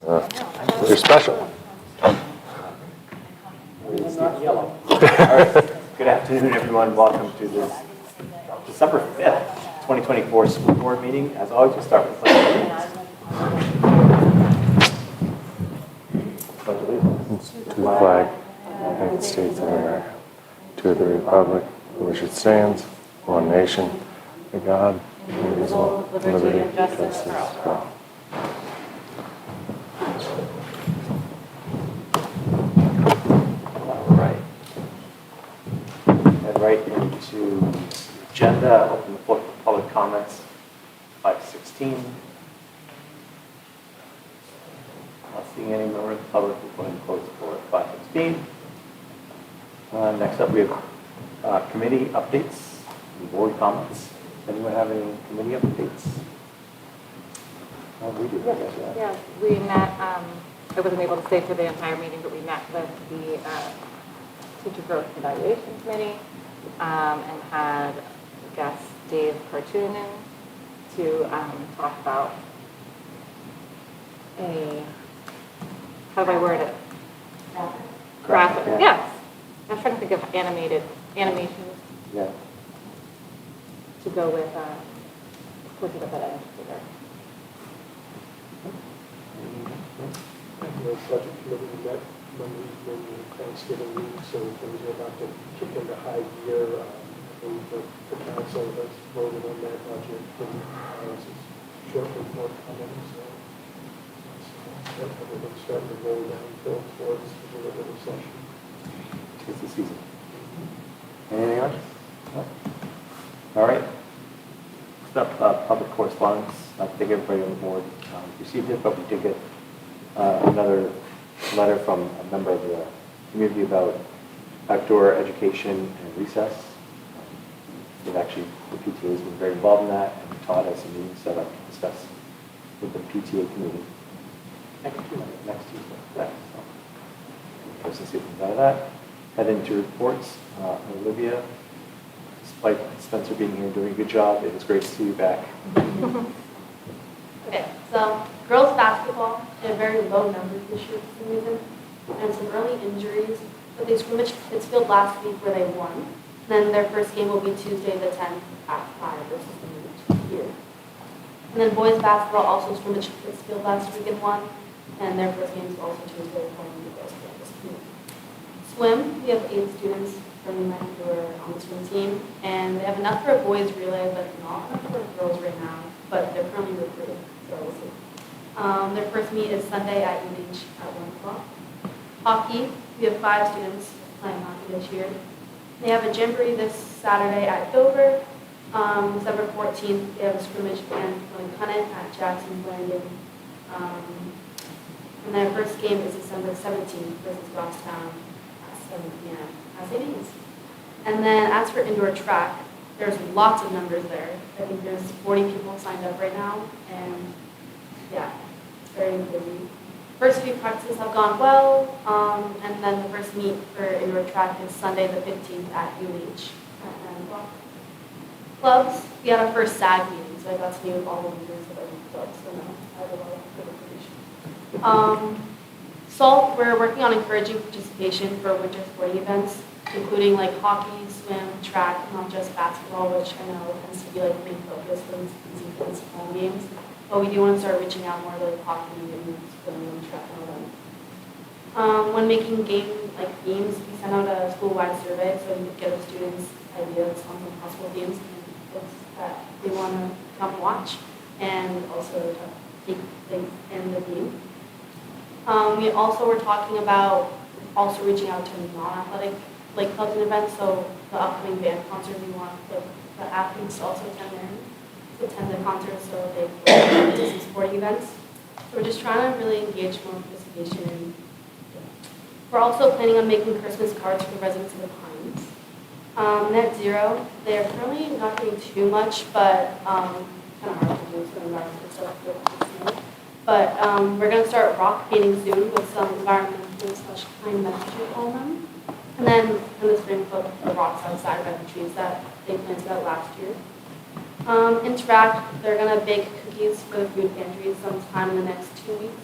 You're special. It's not yellow. All right. Good afternoon, everyone. Welcome to this December 5th, 2024 school board meeting. As always, we'll start with pledge allegiance. To the flag of the United States of America, to the republic for which it stands, one nation, under God, indivisible, with liberty and justice for all. All right. Head right into the agenda. Open the floor for public comments. 5:16. Not seeing any member of the public. We're going to close the floor at 5:16. Next up, we have committee updates and board comments. Anyone have any committee updates? Oh, we do. Yeah, we met, I wasn't able to stay for the entire meeting, but we met with the Teacher Growth Evaluation Committee and had guest Dave Cartoonin to talk about how do I word it? Graphic. Yeah. Yes. I was trying to think of animations. Yeah. To go with looking at that educator. The budget committee met Monday evening, Thanksgiving week, so things are about to kick into high gear. I believe the council has voted on their budget, and this is shortly forthcoming, so everything's starting to roll downhill towards the deliberative session. It's the season. Anything else? No? All right. Next up, public correspondence. I think everybody on the board received it, but we did get another letter from a member of the community about outdoor education and recess. It actually, the PTA has been very involved in that, and Todd has some meetings set up to discuss with the PTA committee next Tuesday. Yeah, so, person see what comes out of that. Head into reports. Olivia, despite Spencer being here and doing a good job, it is great to see you back. Okay, so girls basketball had very low numbers this year for some reason, and some early injuries, but they scrimmaged Pittsfield last week where they won. And then their first game will be Tuesday the 10th at 5 versus the Moose here. And then boys basketball also scrimmaged Pittsfield last week and won, and their first game is also Tuesday playing the girls campus community. Swim, we have 8 students from Newmarket who are on the swim team, and they have enough for a boys relay, but not enough for girls right now, but they're currently recruiting, so we'll see. Their first meet is Sunday at UH at 1 o'clock. Hockey, we have 5 students playing hockey this year. They have a jamboree this Saturday at Dover. December 14th, they have a scrimmage and Cunnitt at Jackson Landing. And their first game is December 17th versus Goffstown at 7 p.m. as it is. And then as for indoor track, there's lots of numbers there. I think there's 40 people signed up right now, and yeah, it's very busy. First few practices have gone well, and then the first meet for indoor track is Sunday the 15th at UH at 9 o'clock. Clubs, we had our first SAG meeting, so I got to meet with all the leaders of every club, so now I have a lot of good information. SALT, we're working on encouraging participation for winter sporting events, including like hockey, swim, track, not just basketball, which I know tends to be like the main focus for these home games. But we do want to start reaching out more to like hockey and swim and track and all that. When making game like themes, we sent out a school-wide survey so we could get the students ideas on some possible themes that they want to come and watch, and also take things in the theme. We also were talking about also reaching out to non-athletic like clubs and events. So the upcoming band concert, we want the athletes to also attend the concert, so they go to some sporting events. So we're just trying to really engage more participation. And we're also planning on making Christmas cards for the residents of the Pines. Net Zero, they're currently not doing too much, but kind of hard to do for environmental stuff. But we're going to start rock painting soon with some environmental/kind messages on them. And then in the spring, put the rocks outside by the trees that they planted out last year. Interact, they're going to bake cookies for the food pantry sometime in the next 2 weeks.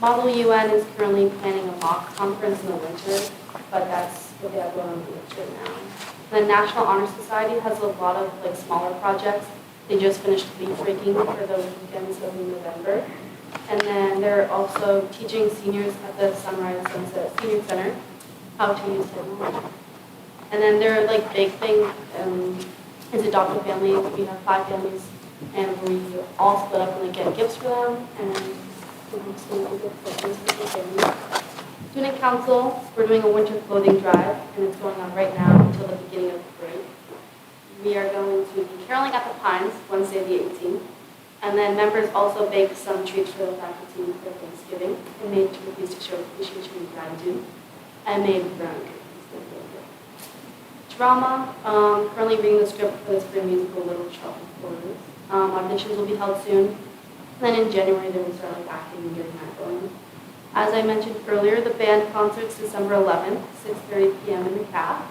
Model UN is currently planning a mock conference in the winter, but that's what they have going on in the winter now. The National Honor Society has a lot of like smaller projects. They just finished leaf raking for the weekends of November. And then they're also teaching seniors at the Sunrise Sunset Senior Center how to use technology. And then their like big thing is adoptive families. We have 5 families, and we all split up and like, get gifts for them. And Student Council, we're doing a winter clothing drive, and it's going on right now until the beginning of the break. We are going to be caroling at the Pines Wednesday the 18th. And then members also baked some treats for the faculty for Thanksgiving and made cookies to show appreciation and gratitude. And made brown cookies. Drama, currently reading the script for the spring musical Little Shop of Horrors. Auditions will be held soon. And then in January, they will start like acting and getting that going. As I mentioned earlier, the band concert's December 11th, 6:30 p.m. in the CAF.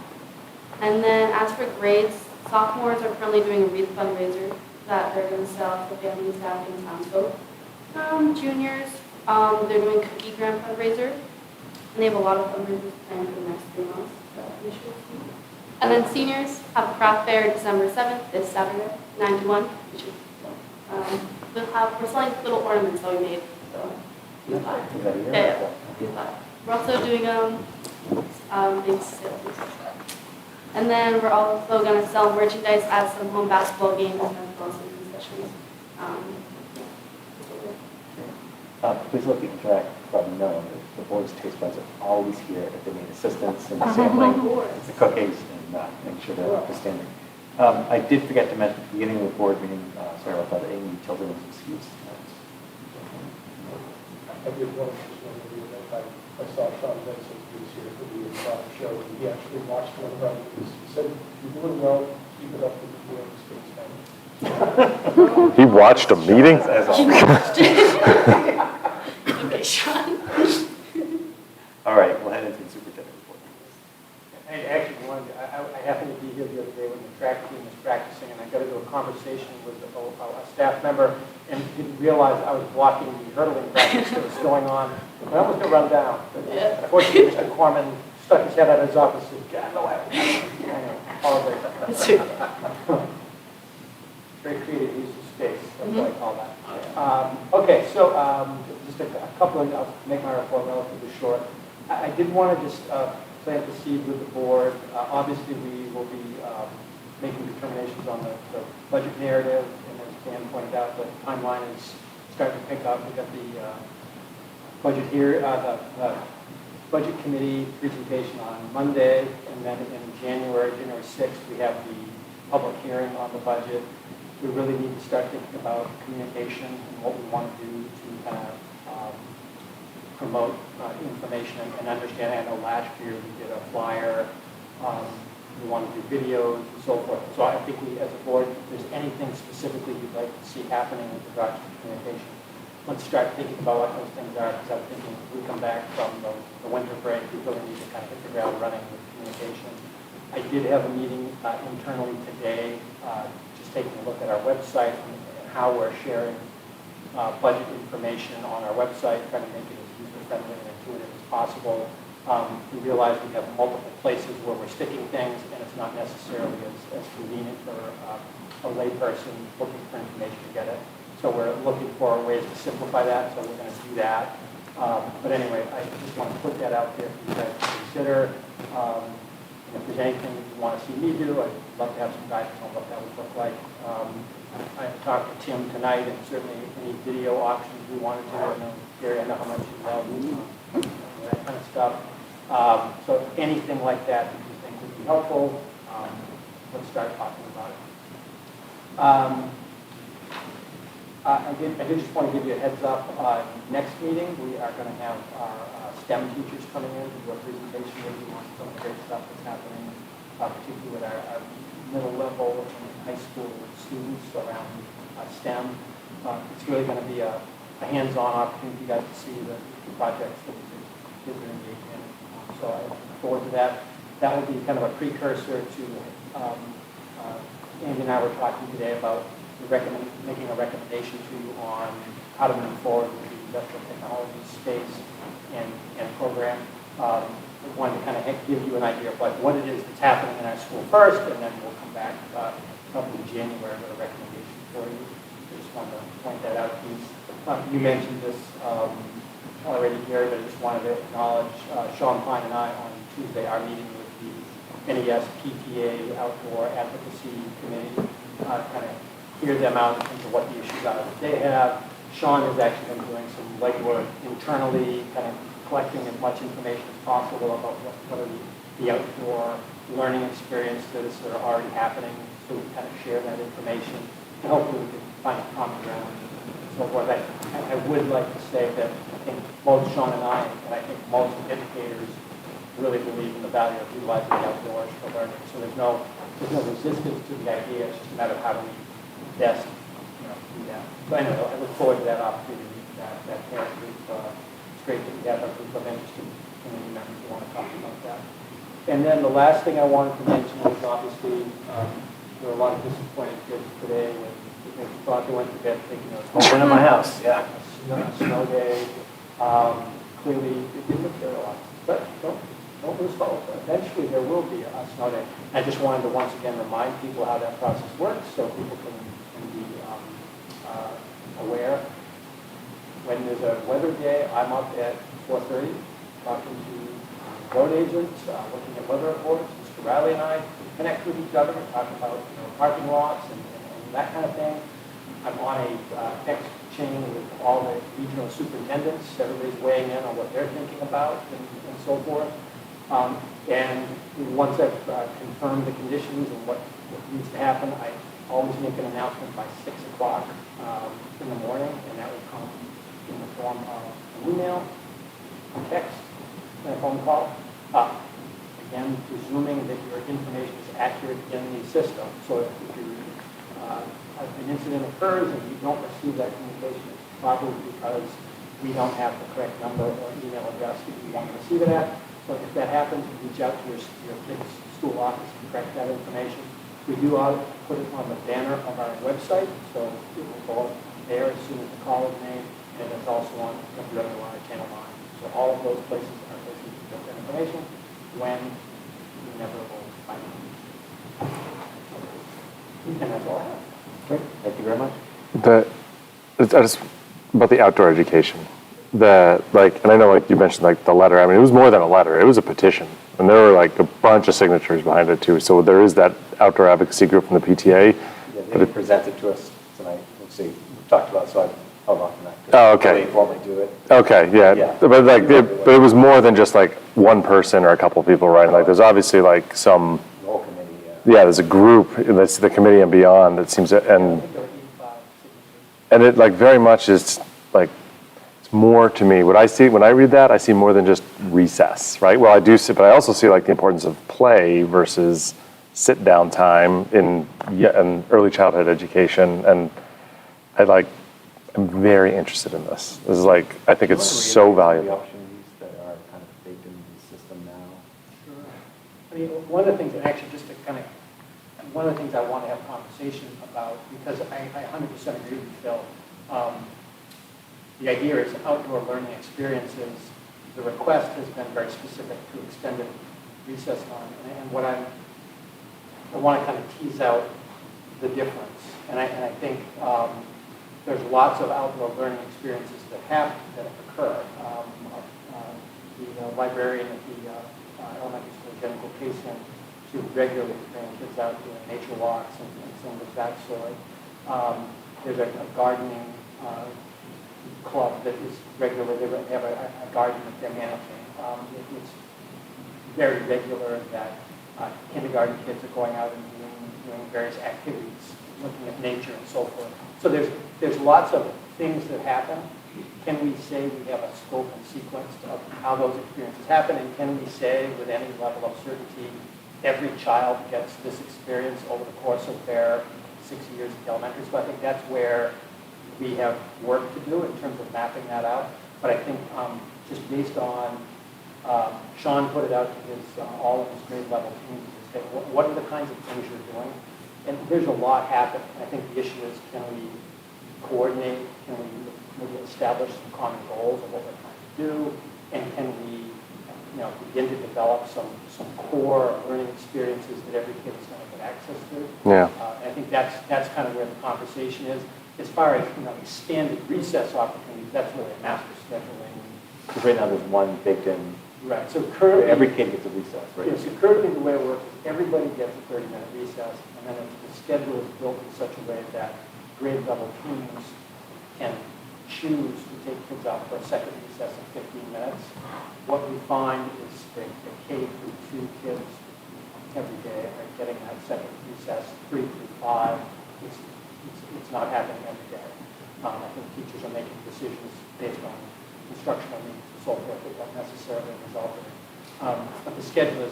And then as for grades, sophomores are currently doing a wreath fundraiser that they're going to sell to family and staff in Townsville. Juniors, they're doing cookie grant fundraiser, and they have a lot of fundraisers planned for the next 3 months. And then seniors have a craft fair December 7th, this Saturday, 9 to 1, which is we're selling little ornaments that we made. So, yeah. We're also doing big sales. And then we're also going to sell merchandise at some home basketball games and as well as some concessions. Please look interact from knowing that the board's taste buds are always here if they need assistance in the sampling, the cookies, and make sure they're up to standard. I did forget to mention at the beginning of the board meeting, sorry about that, Amy Tilden was excused tonight. I did want to just remember that I saw Sean Benson, who was here for the show, and he actually watched one of our movies. He said, "You're doing well, keep it up with the board Spanish." He watched a meeting? As He always. watched it. Okay, Sean. All right, we'll head into the superintendent report. I actually wanted, I happened to be here the other day when the track team was practicing, and I got into a conversation with a staff member and didn't realize I was blocking the hurdling practice that was going on. I almost got run down. Yeah. Unfortunately, Mr. Corman stuck his head out of his office and said, "God, no, I apologize." Very creative use of space, that's what I call that. Okay, so just a couple of, I'll make my report relatively short. I did want to just plant the seed with the board. Obviously, we will be making determinations on the budget narrative, and as Dan pointed out, the timeline is starting to pick up. We've got the budget here, the budget committee presentation on Monday, and then in January 6th, we have the public hearing on the budget. We really need to start thinking about communication and what we want to do to kind of promote information and understanding. I know last year we did a flyer. We want to do videos and so forth. So I think we, as a board, if there's anything specifically you'd like to see happening with regards to communication, let's start thinking about what those things are. Because I'm thinking if we come back from the winter break, we really need to kind of hit the ground running with communication. I did have a meeting internally today, just taking a look at our website and how we're sharing budget information on our website, trying to make it as user-friendly and intuitive as possible. We realize we have multiple places where we're sticking things, and it's not necessarily as convenient for a layperson looking for information to get it. So we're looking for ways to simplify that, so we're going to do that. But anyway, I just want to put that out there for you guys to consider. If there's anything you want to see me do, I'd love to have some guidance on what that would look like. I talked to Tim tonight, and certainly any video options we wanted to. I know, Gary, I know how much you love that kind of stuff. So anything like that that you think would be helpful, let's start talking about it. I did just want to give you a heads up. Next meeting, we are going to have our STEM teachers coming in to do a presentation with you on some of the great stuff that's happening, particularly with our middle level and high school students around STEM. It's really going to be a hands-on opportunity for you guys to see the projects that kids are engaged in. So I look forward to that. That will be kind of a precursor to Andy and I were talking today about making a recommendation to you on how to move forward with the industrial technology space and program. We wanted to kind of give you an idea of what it is that's happening in our school first, and then we'll come back probably in January with a recommendation for you. I just wanted to point that out to you. You mentioned this already, Gary, but I just wanted to acknowledge Sean Pine and I on Tuesday are meeting with the NES PTA Outdoor Advocacy Committee, kind of hear them out in terms of what the issues are that they have. Sean has actually been doing some legwork internally, kind of collecting as much information as possible about what are the outdoor learning experiences that are already happening, so we kind of share that information, and hopefully we can find a common ground and so forth. I would like to say that I think both Sean and I think most educators really believe in the value of utilizing the outdoors for learning. So there's no resistance to the idea. It's just a matter of how do we best, do that. So anyway, I look forward to that opportunity, that parent group. It's great that we have a group of interested community members who want to talk about that. And then the last thing I wanted to mention is obviously there were a lot of disappointed kids today when they thought they went to bed thinking it was going in my house. Yeah, a snow day. Clearly, it didn't materialize. But don't lose hope. Eventually, there will be a snow day. I just wanted to once again remind people how that process works so people can be aware. When there's a weather day, I'm up at 4:30 talking to road agents, looking at weather reports. Mr. Riley and I connect with each other and talk about parking lots and that kind of thing. I'm on a text chain with all the regional superintendents. Everybody's weighing in on what they're thinking about and so forth. And once I've confirmed the conditions and what needs to happen, I always make an announcement by 6 o'clock in the morning, and that will come in the form of an email, a text, and a phone call. Again, presuming that your information is accurate in the system. So if an incident occurs and you don't receive that communication, it's probably because we don't have the correct number or email address that you want to receive it at. So if that happens, reach out to your kid's school office and correct that information. We do put it on the banner of our website, so it will go there as soon as the call is made, and it's also on WWR Channel 9. So all of those places are places to get that information when you never will find it. And that's all I have. Great. Thank you very much. About the outdoor education, and I know you mentioned the letter. I mean, it was more than a letter; it was a petition, and there were a bunch of signatures behind it too. So there is that outdoor advocacy group from the PTA. Yeah, they presented to us tonight. Let's see, we talked about it, so I held off on that. Oh, okay. They formally do it. Okay, yeah. But it was more than just one person or a couple of people writing. There's obviously some. The whole committee. Yeah, there's a group. That's the committee and beyond. It seems, I think there were 85 signatures. and it very much is it's more to me. What I see when I read that, I see more than just recess, right? Well, I do see, but I also see the importance of play versus sit down time in early childhood education, and I'm very interested in this. This is I think it's so The valuable. opportunities that are kind of baked into the system now. Sure. I mean, one of the things, and actually just to one of the things I want to have a conversation about, because I 100% agree with Phil. The idea is outdoor learning experiences. The request has been very specific to extended recess time, and what I want to kind of tease out the difference. And I think there's lots of outdoor learning experiences that occur. The librarian at the elementary school, Jennifer Casey, she regularly bring kids out doing nature walks and things of that sort. There's a gardening club that is regular. They have a garden that they're managing. It's very regular that kindergarten kids are going out and doing various activities, looking at nature and so forth. So there's lots of things that happen. Can we say we have a scope and sequence of how those experiences happen? And can we say with any level of certainty every child gets this experience over the course of their 6 years of elementary school? I think that's where we have work to do in terms of mapping that out. But I think just based on, Sean put it out to all of his grade level teams to say, what are the kinds of things you're doing? And there's a lot happening. I think the issue is, can we coordinate? Can we maybe establish some common goals of what we're trying to do? And can we, begin to develop some core learning experiences that every kid is going to get access to? Yeah. And I think that's kind of where the conversation is. As far as, expanded recess opportunities, that's really a master scheduling. Because right now there's one baked in. Right, so currently. Every kid gets a recess, right? Yeah, so currently the way it works is everybody gets a 30-minute recess, and then the schedule is built in such a way that grade level teams can choose to take kids out for a second recess of 15 minutes. What we find is the K through 2 kids every day are getting that second recess, 3 through 5. It's not happening every day. I think teachers are making decisions based on instructional needs and so forth that don't necessarily result in it. But the schedule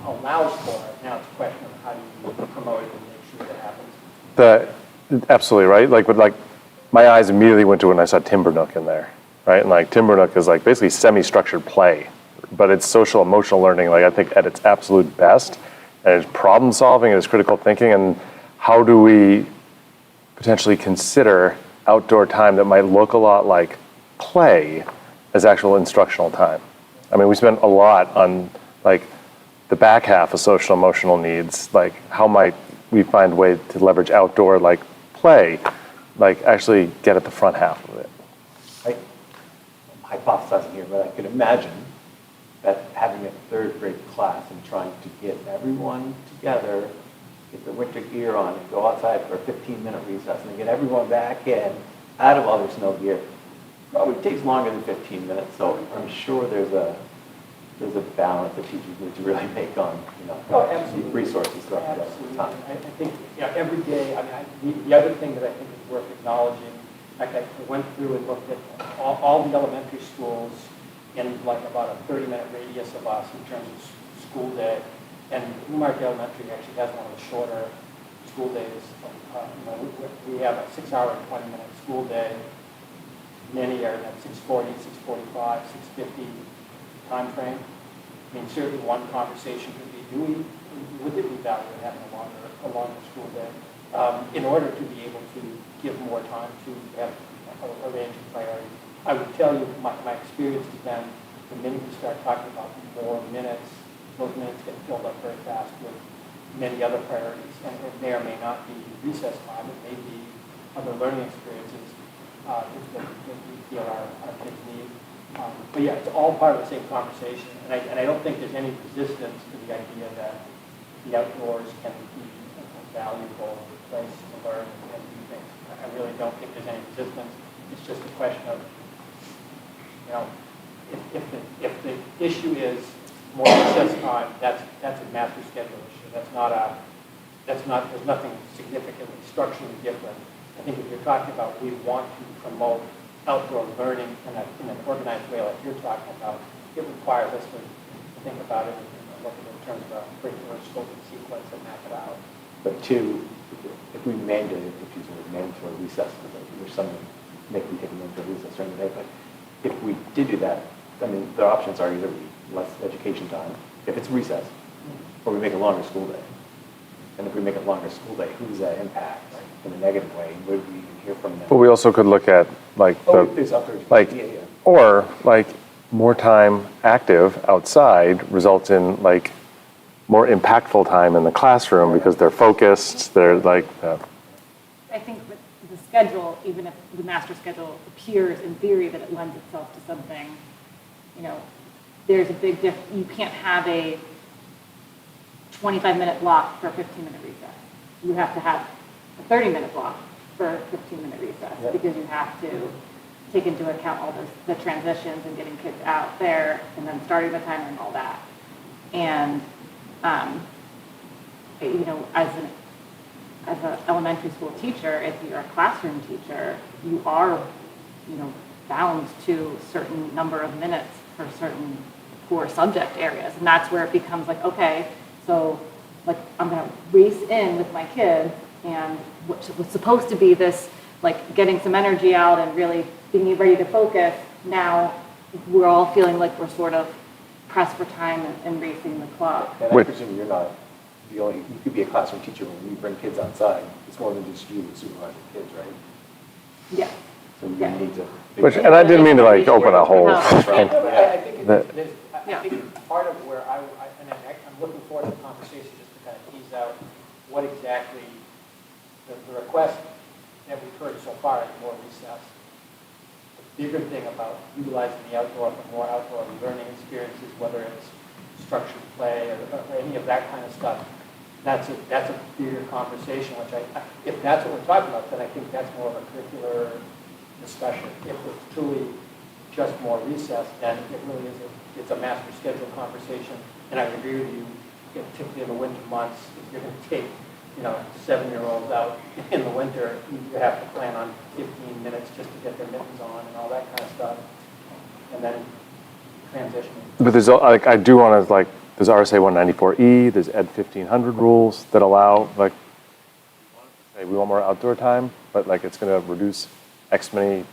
allows for it. Now it's a question of how do you promote it and make sure that happens. Absolutely, right? Like my eyes immediately went to when I saw Timbernook in there, right? And like Timbernook is like basically semi-structured play, but it's social emotional learning, like I think at its absolute best, and it's problem solving and it's critical thinking, and how do we potentially consider outdoor time that might look a lot like play as actual instructional time? I mean, we spent a lot on like the back half of social emotional needs, like how might we find a way to leverage outdoor like play, like actually get at the front half of it. I'm hypothesizing here, but I could imagine that having a third grade class and trying to get everyone together, get their winter gear on and go outside for a 15-minute recess and then get everyone back in out of all their snow gear probably takes longer than 15 minutes. So I'm sure there's a balance that teachers need to really make on, Absolutely. resources throughout Absolutely. the time. I think, every day, the other thing that I think is worth acknowledging, like I went through and looked at all the elementary schools in like about a 30-minute radius of us in terms of school day. And Newmarket Elementary actually has one of the shorter school days. We have a 6-hour and 20-minute school day. Many are at 6:40, 6:45, 6:50 time frame. I mean, certainly one conversation could be, would it be valuable having a longer school day in order to be able to give more time to have a range of priorities? I would tell you, my experience has been the minute you start talking about more minutes, those minutes get filled up very fast with many other priorities, and it may or may not be recess time. It may be other learning experiences that we feel our kids need. But yeah, it's all part of the same conversation, and I don't think there's any resistance to the idea that the outdoors can be a valuable place to learn and do things. I really don't think there's any resistance. It's just a question of, if the issue is more recess time, that's a master schedule issue. There's nothing significantly structurally different. I think if you're talking about we want to promote outdoor learning in an organized way like you're talking about, it requires us to think about it and look at it in terms of a curricular scope and sequence and map it out. But two, if we mandated, if you use mandatory recess, there's some make me take a mandatory recess during the day, but if we did do that, I mean, the options are either less education time, if it's recess, or we make a longer school day. And if we make a longer school day, who does that impact in a negative way? Would we hear from them? But we also could look at like there's other, or like more time active outside results in like more impactful time in the classroom because they're focused, they're like. I think with the schedule, even if the master schedule appears in theory that it lends itself to something, there's a big difference. You can't have a 25-minute block for a 15-minute recess. You have to have a 30-minute block for a 15-minute recess because you have to take into account all the transitions and getting kids out there and then starting the timer and all that. And, as an elementary school teacher, if you're a classroom teacher, you are, bound to a certain number of minutes for certain core subject areas. And that's where it becomes like, okay, so like I'm going to race in with my kids and what was supposed to be this, like getting some energy out and really being ready to focus. Now we're all feeling like we're sort of pressed for time and racing the clock. And I presume you're not you could be a classroom teacher when you bring kids outside. It's more than just you supervising kids, right? Yes. So you Yeah. need to. Which, and I didn't mean to like open a whole. No. I think That- I think it's part of where and I'm looking forward to the conversation just to kind of tease out what exactly the request that we've heard so far is more recess. The bigger thing about utilizing the outdoor for more outdoor learning experiences, whether it's structured play or any of that kind of stuff, that's a bigger conversation, which if that's what we're talking about, then I think that's more of a curricular discussion. If it's truly just more recess, then it really is it's a master schedule conversation. And I would agree with you, typically in the winter months, if you're going to take 7-year-olds out in the winter, you have to plan on 15 minutes just to get their mittens on and all that kind of stuff. And then transitioning. But there's like I do want to like there's RSA 194E, there's Ed 1500 rules that allow like say we want more outdoor time, but like it's going to reduce X many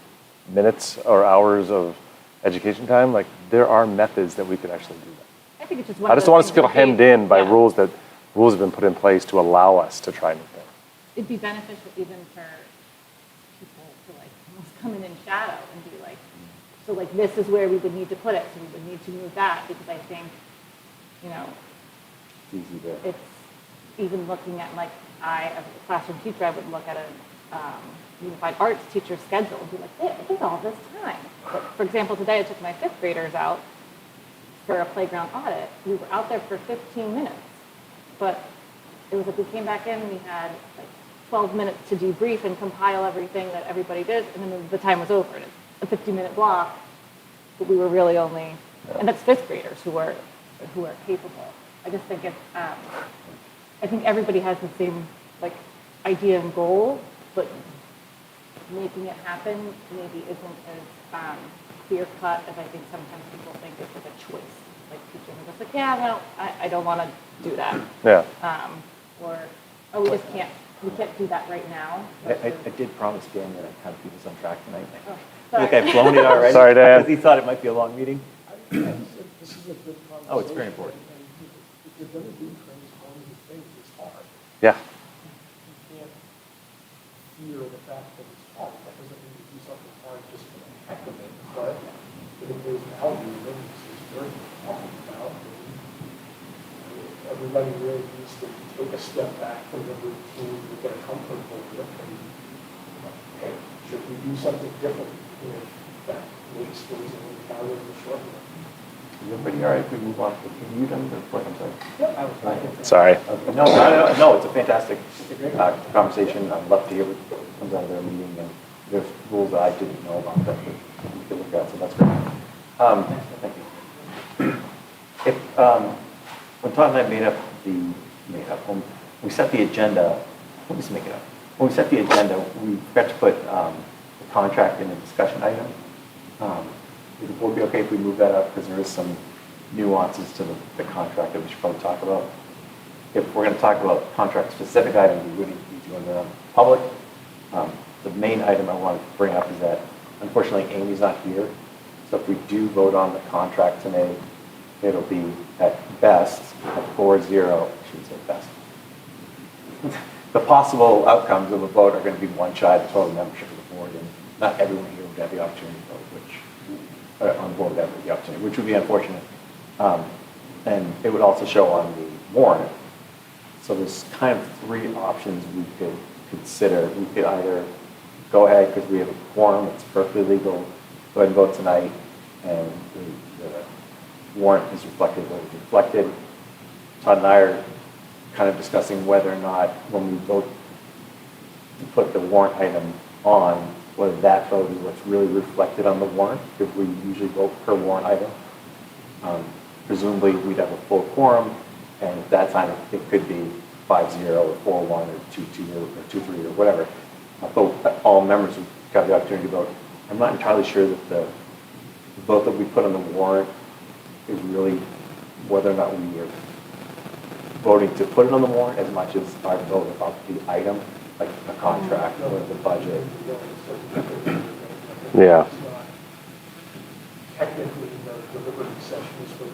minutes or hours of education time. Like there are methods that we could actually do that. I think it's just one I of just those don't want us to things feel where hemmed in by yeah. rules have been put in place to allow us to try new things. It'd be beneficial even for people to like almost come in and shadow and be like, so like this is where we would need to put it, so we would need to move that, because I think, It's easy to. it's even looking at like as a classroom teacher, I would look at a unified arts teacher schedule and be like, there's all this time. But for example, today I took my 5th graders out for a playground audit. We were out there for 15 minutes, but it was like we came back in and we had like 12 minutes to debrief and compile everything that everybody did, and then the time was over. And it's a 50-minute block, but we were really only, and that's 5th graders who are capable. I just think it's, I think everybody has the same like idea and goal, but making it happen maybe isn't as clear cut as I think sometimes people think it's like a choice. Like teachers are just like, yeah, no, I don't want to do that. Yeah. Or, we just can't do that right now. I did promise Dan that I'd have people on track tonight. Oh, I think sorry. I've blown it already. Sorry, Dan. Because he thought it might be a long meeting. This is a good conversation. Oh, it's very important. And if you're going to do transformative things, it's hard. Yeah. You can't fear the fact that it's hard. That doesn't mean you do something hard just for the heck of it, but if there's value in it, it's worth talking about. Everybody really needs to take a step back from the routine to get comfortable with it. And, hey, should we do something different that makes things a little better in the short run? Is everybody all right if we move on? Have you done the report? I'm sorry. Yep, I was fine. Sorry. Okay. No, it's a fantastic conversation. I'd love to hear what comes out of their meeting, and there's rules that I didn't know about that we could look at, so that's great. Thank you. If, when Todd and I when we set the agenda, let me just make it up. When we set the agenda, we forgot to put the contract in a discussion item. Would the board be okay if we move that up? Because there is some nuances to the contract that we should probably talk about. If we're going to talk about contract-specific items, we really need to go into them public. The main item I want to bring up is that, unfortunately, Amy's not here. So if we do vote on the contract tonight, it'll be at best a 4-0. I shouldn't say best. The possible outcomes of a vote are going to be one shy of the total membership of the board, and not everyone here would have the opportunity to vote, on the board would have the opportunity, which would be unfortunate. And it would also show on the warrant. So there's kind of 3 options we could consider. We could either go ahead because we have a quorum, it's perfectly legal, go ahead and vote tonight, and the warrant is reflected what is reflected. Todd and I are kind of discussing whether or not when we vote to put the warrant item on, whether that vote is what's really reflected on the warrant, if we usually vote per warrant item. Presumably, we'd have a full quorum, and at that time, it could be 5-0 or 4-1 or 2-2 or 2-3 or whatever. But all members would have the opportunity to vote. I'm not entirely sure that the vote that we put on the warrant is really whether or not we are voting to put it on the warrant as much as our vote about the item, like the contract or the budget. Yeah. Technically, the deliberative session is for the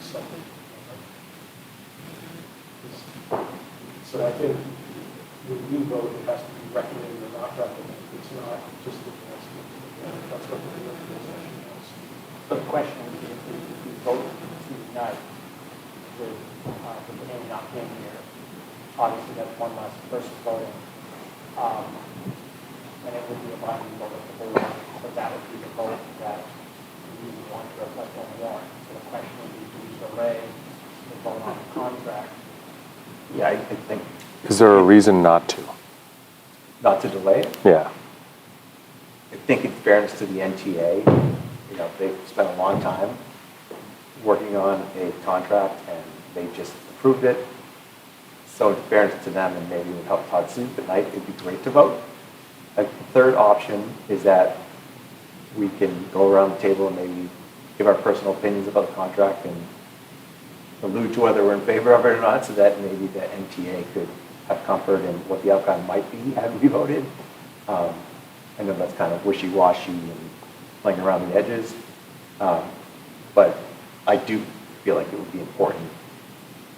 something. So I think when we vote, it has to be recommended or not recommended. It's not just advancement. That's what the organization does. So the question would be, if we vote tonight with the name not being here, obviously that's one less person voting, and it would be a binding vote of the board, so that would be the vote that we would want to reflect on the warrant. So the question would be, do we delay the vote on the contract? Yeah, I think Is there a reason not to? not to delay it. Yeah. I think in fairness to the NTA, you know, they've spent a long time working on a contract and they just approved it. So in fairness to them, and maybe it would help Todd sleep at night, it'd be great to vote. A third option is that we can go around the table and maybe give our personal opinions about the contract and allude to whether we're in favor of it or not, so that maybe the NTA could have comfort in what the outcome might be had we voted. I know that's kind of wishy-washy and playing around the edges, but I do feel like it would be important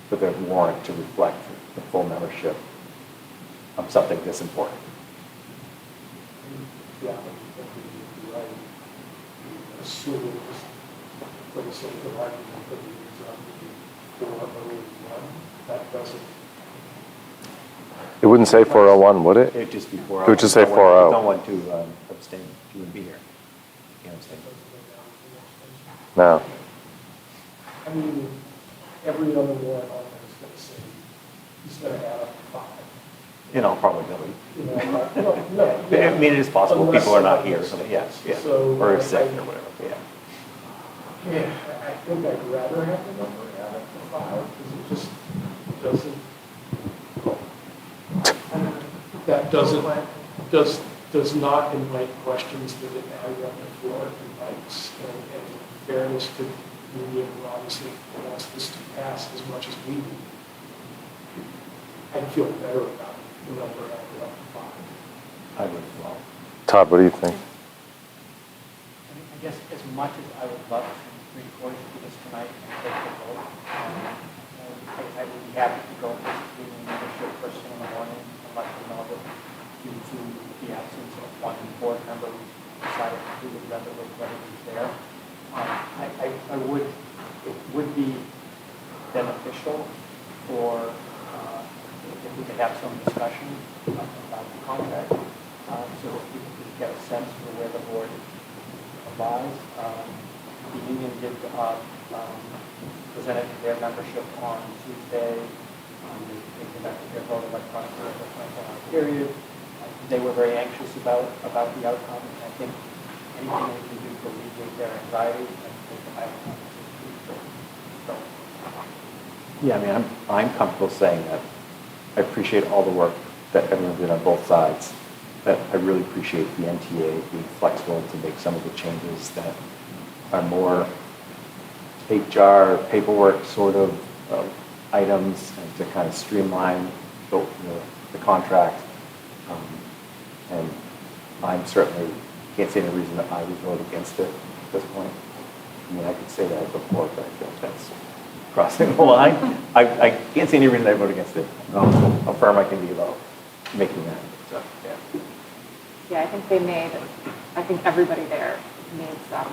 for the warrant to reflect the full membership of something this important. Yeah, I think you're right. Assuming, just for the sake of argument, that the result would be 401, that doesn't. It wouldn't say 401, would it? It'd just be 4-0. It would just say If you don't 4-0. want to abstain, you wouldn't be here. You can't abstain. No. I mean, every other warrant on there is going to say, he's going to add up to 5. In all probability. You know, no, I mean, it is possible Unless people are not here, somebody so yeah, yeah. So, Or sick or whatever, yeah. Yeah, I think I'd rather have the number add up to 5, because it just doesn't, that does not invite questions that it now on the floor invites. And in fairness to the union, who obviously wants this to pass as much as we do, I'd feel better about the number added up to 5. I would as well. Todd, what do you think? I guess as much as I would love to record this tonight and take the vote, I would be happy to go to the membership first thing in the morning and let them know that due to the absence of one board member, we decided to do it rather with whether he's there. It would be beneficial for, if we could have some discussion about the contract, so we could get a sense for where the board lies. The union did present it to their membership on Tuesday. They conducted their vote electronically for a 24-hour period. They were very anxious about the outcome, and I think anything we can do to alleviate their anxiety, I think I would want to do. So, Yeah, I mean, I'm comfortable saying that I appreciate all the work that everyone did on both sides. That I really appreciate the NTA being flexible to make some of the changes that are more HR paperwork sort of items, and to kind of streamline the contract. And I'm certainly can't see any reason that I would vote against it at this point. I mean, I could say that before, but I feel that's crossing the line. I can't see any reason I'd vote against it. How firm I can be about making that. So, yeah. Yeah, I think everybody there made some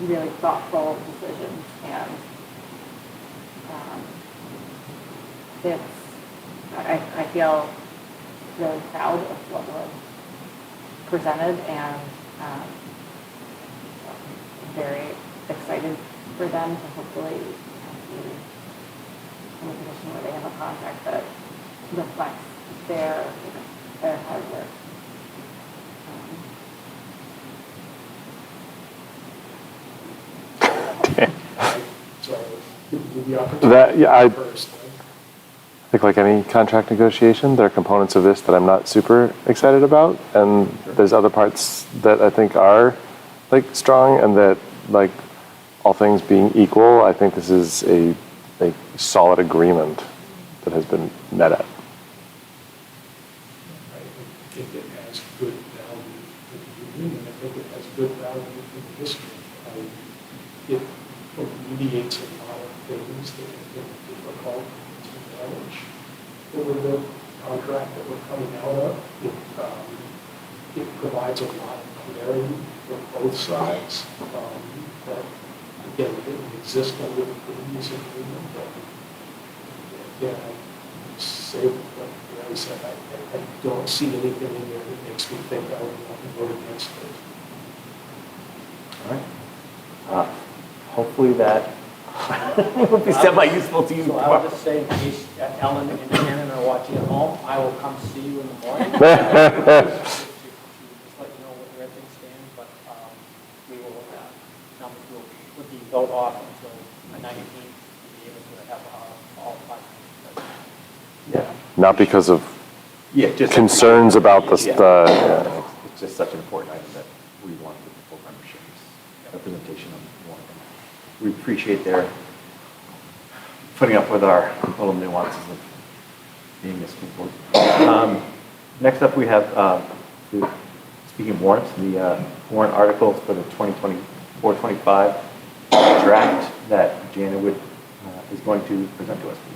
really thoughtful decisions, and I feel really proud of what was presented, and very excited for them to hopefully be in a position where they have a contract that reflects their hard work. So I would give you the opportunity first. I think like any contract negotiation, there are components of this that I'm not super excited about, and there's other parts that I think are like strong, and that like all things being equal, I think this is a solid agreement that has been met at. I think it has good value for the union, and I think it has good value for the district. It alleviates a lot of things that have been difficult to manage. with the contract that we're coming out of. It provides a lot of clarity for both sides. That, again, it didn't exist under the previous agreement. But again, I say what Gary said, I don't see anything in there that makes me think I would want to vote against it. All right. Hopefully that will be semi-useful to you. So I'll just say, in case Ellen and Shannon are watching at home, I will come see you in the morning. Just let you know where everything stands, but we will, numbers will put the vote off until the 19th to be able to have all five. Yeah. Not because of Yeah, just concerns about the, Yeah. It's just such an important item that we want to get the full membership's representation on the board. We appreciate their putting up with our little nuances of being a school board. Next up, we have, speaking of warrants, the warrant articles for the 2024-25 draft that Jana is going to present to us, please.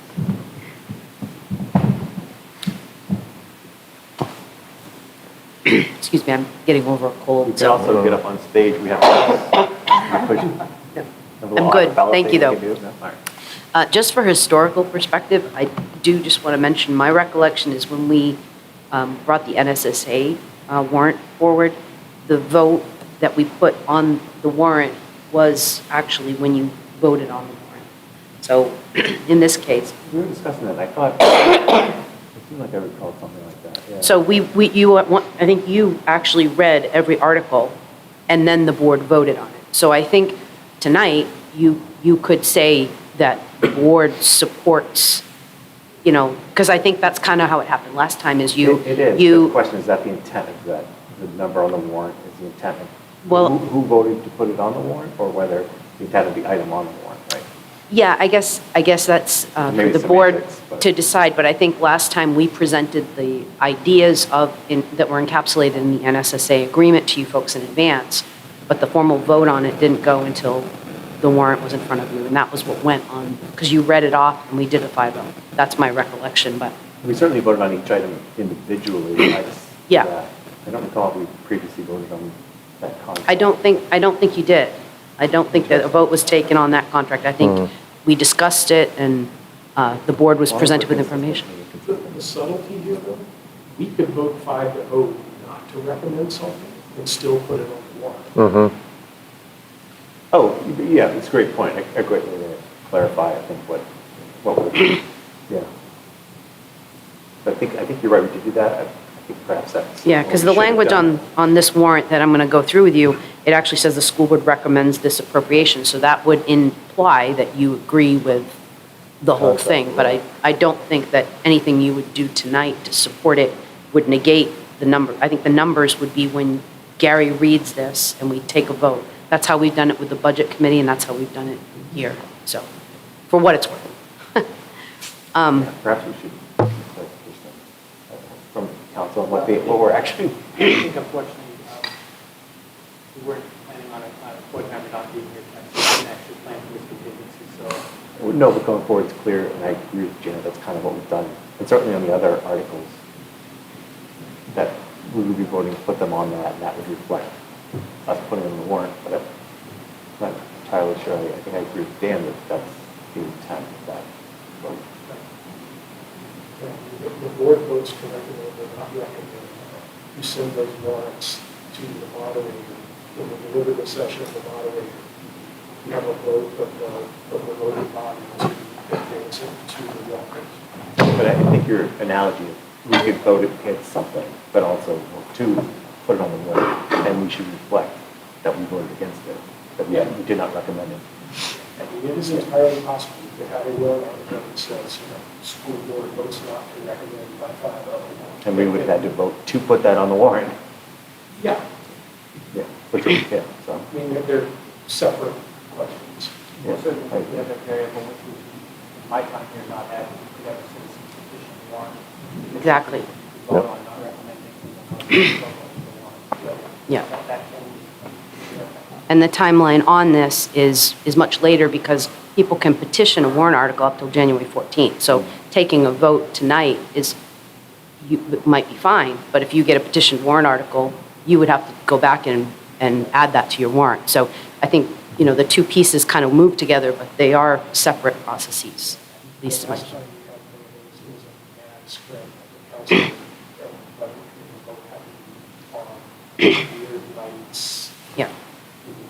Excuse me, I'm getting over a cold. You can also get up on stage. We have I'm good. Thank you, though. All right. Just for historical perspective, I do just want to mention, my recollection is when we brought the NSSA warrant forward, the vote that we put on the warrant was actually when you voted on the warrant. So in this case. We were discussing that. I thought, it seemed like I recalled something like that. Yeah. So I think you actually read every article and then the board voted on it. So I think tonight you could say that the board supports, because I think that's kind of how it happened last time is It is. The question is that the intent of that, the number on the warrant is the intent of who voted to put it on the warrant or whether the intent of the item on the warrant, right? Yeah, I guess that's for Maybe the board semantics, but- to decide, but I think last time we presented the ideas that were encapsulated in the NSSA agreement to you folks in advance, but the formal vote on it didn't go until the warrant was in front of you, and that was what went on, because you read it off and we did a 5-0. That's my recollection, but. We certainly voted on each item individually. Yeah. I don't recall if we previously voted on that contract. I don't think you did. I don't think that a vote was taken on that contract. I think we discussed it and the board was presented with information. The subtlety here, though, we could vote 5-0 not to recommend something and still put it on the warrant. Mm-hmm. Oh, yeah, it's a great point. A great way to clarify, I think, what we're, yeah. But I think you're right, we did do that. I think perhaps that's. Yeah, because the language on this warrant that I'm going to go through with you, it actually says the school board recommends this appropriation. So that would imply that you agree with the whole thing. But I don't think that anything you would do tonight to support it would negate the number. I think the numbers would be when Gary reads this and we take a vote. That's how we've done it with the budget committee and that's how we've done it here. So, for what it's worth. Perhaps we should from council what we're actually. I think unfortunately, we weren't planning on a board member not being here tonight, so we didn't actually plan for this contingency, so. No, but going forward, it's clear, and I agree with Janet, that's kind of what we've done. And certainly on the other articles, that we would be voting to put them on that, and that would reflect us putting them in the warrant. But I'm not entirely sure. I think I agree with Dan that that's the intent of that vote. The board votes to recommend or not recommend. You send those warrants to the moderator. In the deliberative session of the moderator, you have a vote of the voting body to advance it to the record. But I think your analogy is we could vote against something, but also to put it on the warrant, and we should reflect that we voted against it, that we did not recommend it. I mean, it is entirely possible to have a warrant article that says, school board votes not to recommend by 5-0. And we would have had to vote to put that on the warrant. Yeah, Yeah, which is, yeah, so. I mean, they're separate questions. Yeah, Certainly, I the agree. other variable, which we, in my time here, not had, we could have a citizen petition warrant. Exactly. Vote on not recommending. Vote on the warrant. Yeah. That can be. And the timeline on this is much later because people can petition a warrant article up till January 14th. So taking a vote tonight might be fine, but if you get a petitioned warrant article, you would have to go back and add that to your warrant. So I think, the two pieces kind of move together, but they are separate processes, at least to my. Last time we had one of those, it was a mad spread of the council. Everybody could vote happy on weird nights. Yeah.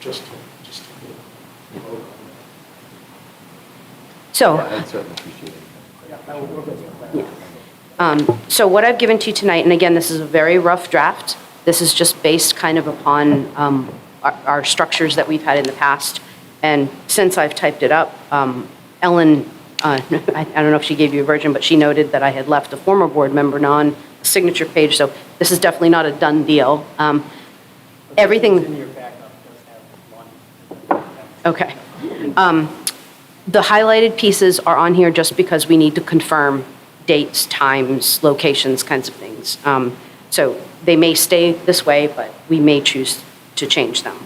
Just to get a vote on it. So. I'd certainly appreciate it. Yeah, we'll get to that. So what I've given to you tonight, and again, this is a very rough draft. This is just based kind of upon our structures that we've had in the past. And since I've typed it up, Ellen, I don't know if she gave you a version, but she noted that I had left a former board member non-signature page. So this is definitely not a done deal. Everything. In your backup does have one. Okay. The highlighted pieces are on here just because we need to confirm dates, times, locations, kinds of things. So they may stay this way, but we may choose to change them.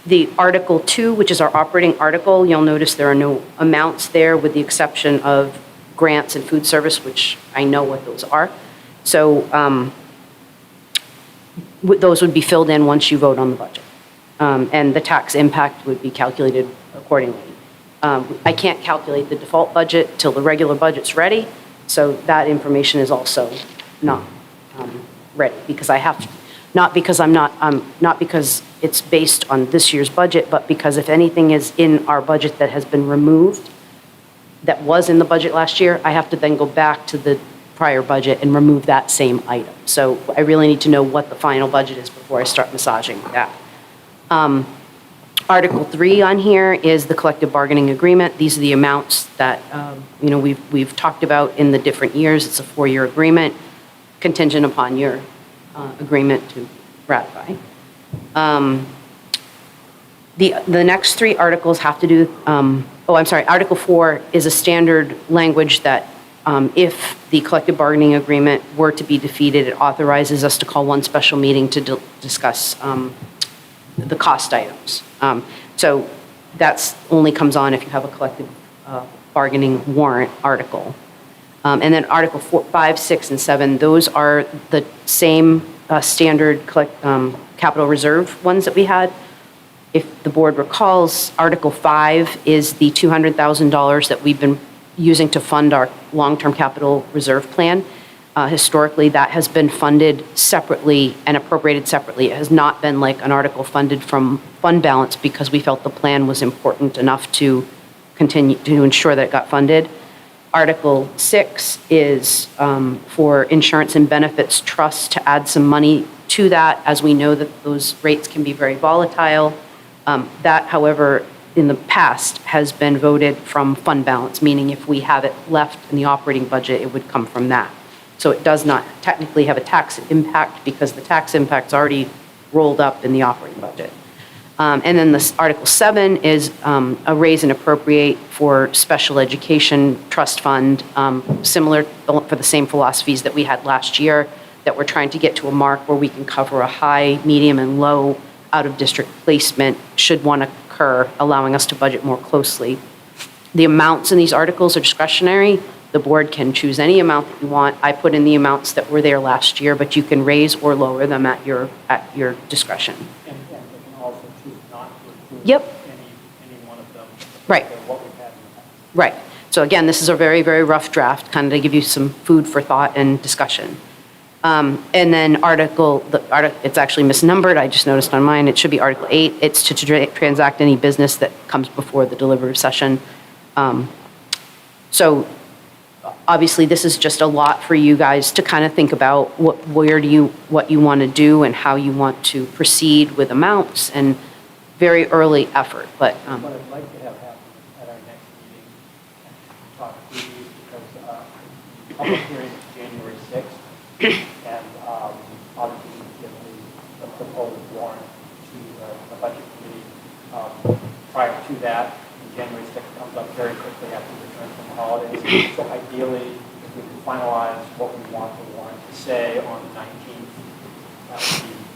The Article 2, which is our operating article, you'll notice there are no amounts there with the exception of grants and food service, which I know what those are. So those would be filled in once you vote on the budget. And the tax impact would be calculated accordingly. I can't calculate the default budget till the regular budget's ready, so that information is also not ready because I have to, not because it's based on this year's budget, but because if anything is in our budget that has been removed, that was in the budget last year, I have to then go back to the prior budget and remove that same item. So I really need to know what the final budget is before I start massaging that. Article 3 on here is the collective bargaining agreement. These are the amounts that we've talked about in the different years. It's a 4-year agreement, contingent upon your agreement to ratify. The next 3 articles have to do. Article 4 is a standard language that if the collective bargaining agreement were to be defeated, it authorizes us to call one special meeting to discuss the cost items. So that's only comes on if you have a collective bargaining warrant article. And then Article 4, 5, 6, and 7, those are the same standard capital reserve ones that we had. If the board recalls, Article 5 is the $200,000 that we've been using to fund our long-term capital reserve plan. Historically, that has been funded separately and appropriated separately. It has not been like an article funded from fund balance because we felt the plan was important enough to continue to ensure that it got funded. Article 6 is for insurance and benefits trust to add some money to that, as we know that those rates can be very volatile. That, however, in the past has been voted from fund balance, meaning if we have it left in the operating budget, it would come from that. So it does not technically have a tax impact because the tax impact's already rolled up in the operating budget. And then this Article 7 is a raise and appropriate for special education trust fund, similar for the same philosophies that we had last year, that we're trying to get to a mark where we can cover a high, medium, and low out-of-district placement should one occur, allowing us to budget more closely. The amounts in these articles are discretionary. The board can choose any amount that you want. I put in the amounts that were there last year, but you can raise or lower them at your discretion. And they can also choose not to include Yep. any one of them. Right. What we've had in the past. Right. So again, this is a very, very rough draft, kind of to give you some food for thought and discussion. And then it's actually misnumbered. I just noticed on mine, it should be Article 8. It's to transact any business that comes before the deliberative session. So obviously, this is just a lot for you guys to kind of think about what you want to do and how you want to proceed with amounts and very early effort. But What I'd like to have happen at our next meeting, and talk through these, because the public hearing is January 6th, and obviously we give the proposed warrant to the budget committee prior to that. And January 6th comes up very quickly after we return from the holidays. So ideally, if we can finalize what we want the warrant to say on the 19th,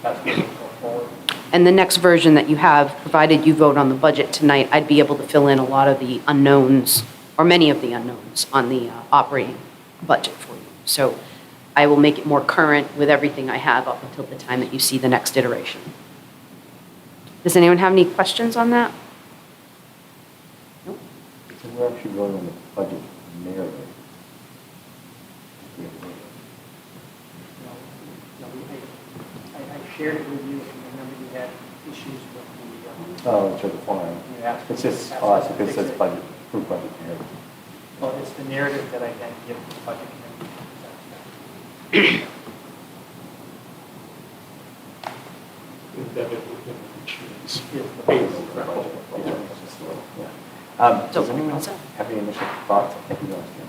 that's where we go forward. And the next version that you have, provided you vote on the budget tonight, I'd be able to fill in a lot of the unknowns, or many of the unknowns, on the operating budget for you. So I will make it more current with everything I have up until the time that you see the next iteration. Does anyone have any questions on that? Nope. So we're actually going on the budget narrative. I shared it with you, and remember you had issues with the, Oh, it's the form. you asked. It's just, asked oh, us I to think it fix says it. budget, approved budget narrative. Well, it's the narrative that I then give to the budget committee. Embedded within the sheets. Is the Base base. of the budget. Yeah, it's just a little, yeah. So, Does anyone what's that? have any initial thoughts? I think you understand.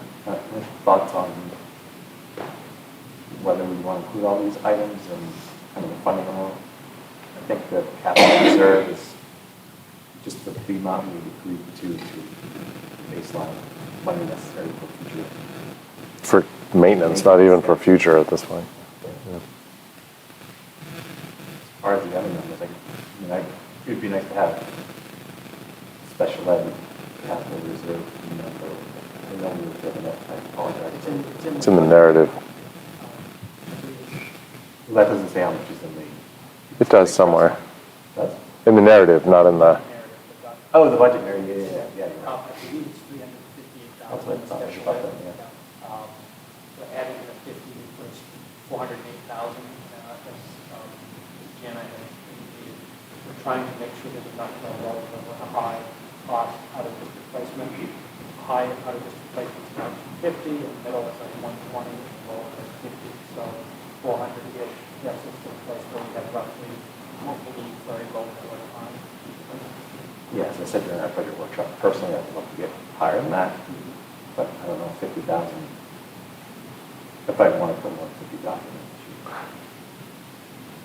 Initial thoughts on whether we want to include all these items and kind of the funding amount? I think the capital reserve is just the amount we agreed to baseline money necessary for future. For maintenance, not even for future at this point. As far as the other numbers, it would be nice to have special ed capital reserve number. I know we were given that, I apologize. It's in the narrative. That doesn't say how much is in the. It does somewhere. Does? In the narrative, not in the, Oh, the budget area, yeah, you're right. I believe it's $358,000. That's what I thought special about ed. that, yeah. So adding the 50 was 408,000. Again, I think we're trying to make sure that we're not going to over a high cost out of this replacement. High out of this replacement is now 250, and the middle is like 120, and the low is 50. So 400-ish gets us to a place where we have roughly what we need for a low for a time. Yeah, as I said during our budget workshop, personally, I'd love to get higher than that, but I don't know, 50,000. If I want to put more than 50,000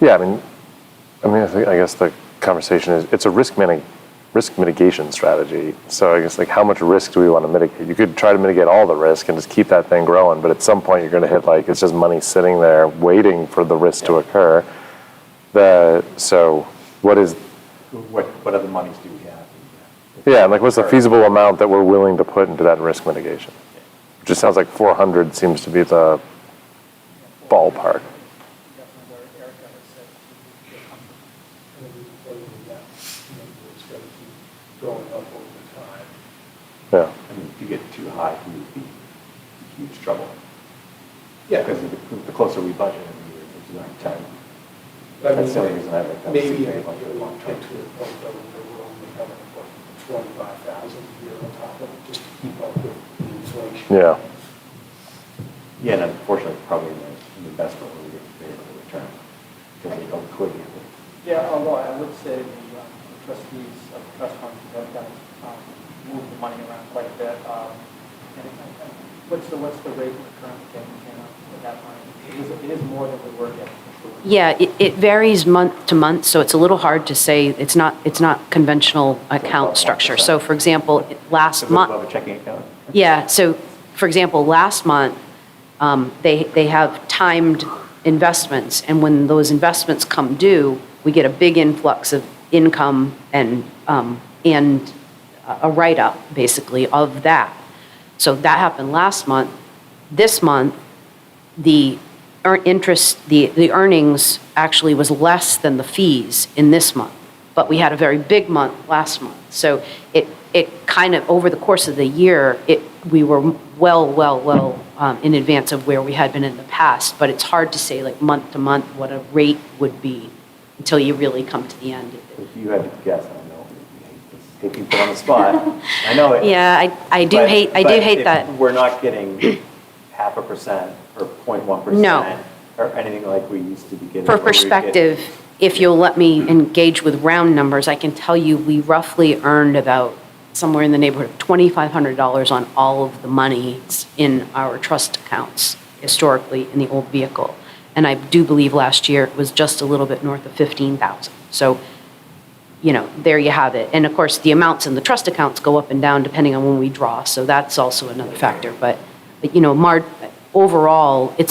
in. yeah, I guess the conversation is, it's a risk mitigation strategy. So I guess like how much risk do we want to mitigate? You could try to mitigate all the risk and just keep that thing growing, but at some point you're going to hit like, it's just money sitting there waiting for the risk to occur. So what is, What other monies do we have? yeah, and like what's the feasible amount that we're willing to put into that risk mitigation? It just sounds like 400 seems to be the ballpark. Definitely where Erica has said she would feel comfortable. And we play with that number, it's got to keep going up over time. Yeah. I mean, if you get too high, you would be in huge trouble. Yeah. Because the closer we budget every year, it's not time. I That's the only mean, reason I like that. maybe Very you much for the long get term. to a point though where we're only having to put 25,000 a year on top of it, just to keep up with the inflation. Yeah. Yeah, and unfortunately, probably in the investment where we get very little return because they don't liquidity. Yeah, although I would say the trustees of the trust funds have done, moved the money around quite a bit. And what's the rate we're currently getting with that money? It is more than we were getting, for sure. Yeah, it varies month to month, so it's a little hard to say. It's not conventional account structure. So for example, last month. Above a checking account? Yeah, so for example, last month, they have timed investments, and when those investments come due, we get a big influx of income and a write-up, basically, of that. So that happened last month. This month, the earnings actually was less than the fees in this month, but we had a very big month last month. So it kind of, over the course of the year, we were well in advance of where we had been in the past, but it's hard to say like month to month what a rate would be until you really come to the end. If you had to guess, I know, hate being put on the spot. I know it. Yeah, I do But- hate but if that. we're not getting 0.5% or 0.1%. No. Or anything like we used to be getting. For where we would get- perspective, if you'll let me engage with round numbers, I can tell you we roughly earned about somewhere in the neighborhood of $2,500 on all of the monies in our trust accounts historically in the old vehicle. And I do believe last year it was just a little bit north of 15,000. So, there you have it. And of course, the amounts in the trust accounts go up and down depending on when we draw. So that's also another factor. But overall, it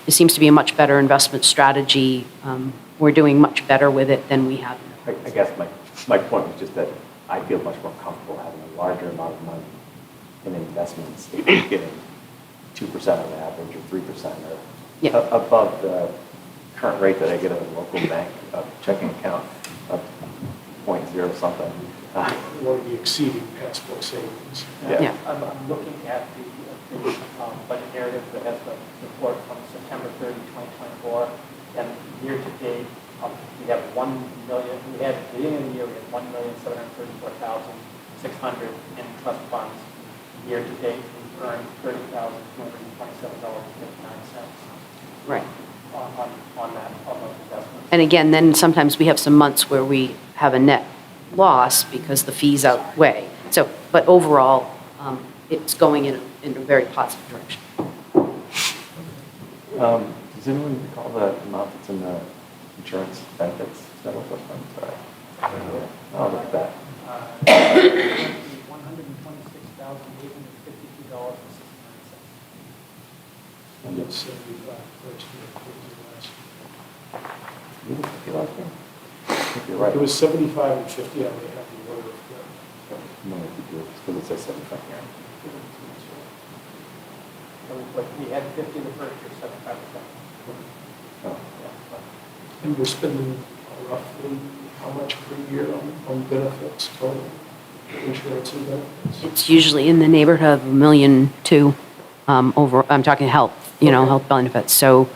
seems to be a much better investment strategy. We're doing much better with it than we have. I guess my point was just that I feel much more comfortable having a larger amount of money in investments if you're getting 2% on average or 3% or Yeah. above the current rate that I get at a local bank checking account of 0.0 something. You want to be exceeding past book savings. Yeah. I'm looking at the budget narrative that has the report from September 30, 2024, and year to date, we have 1 million, we had, at the beginning of the year, we had 1,734,600 in trust funds. Year to date, we've earned $30,227.59. Right. On those investments. And again, then sometimes we have some months where we have a net loss because the fees outweigh. So, but overall, it's going in a very positive direction. Does anyone recall the amount that's in the insurance benefits? Is that what those funds are? Oh, look at that. $126,852.69. And it's 75 first year, 50 last year. You did 50 last year? I think you're right. It was 75 and 50, I may have the order of them. No, if you do, it's because it says 75 here. We had 50 the first year, 75%. Oh. And we're spending roughly how much per year on benefits, total insurance and benefits? It's usually in the neighborhood of $1.2 million over, I'm talking health, Okay. health benefits. So,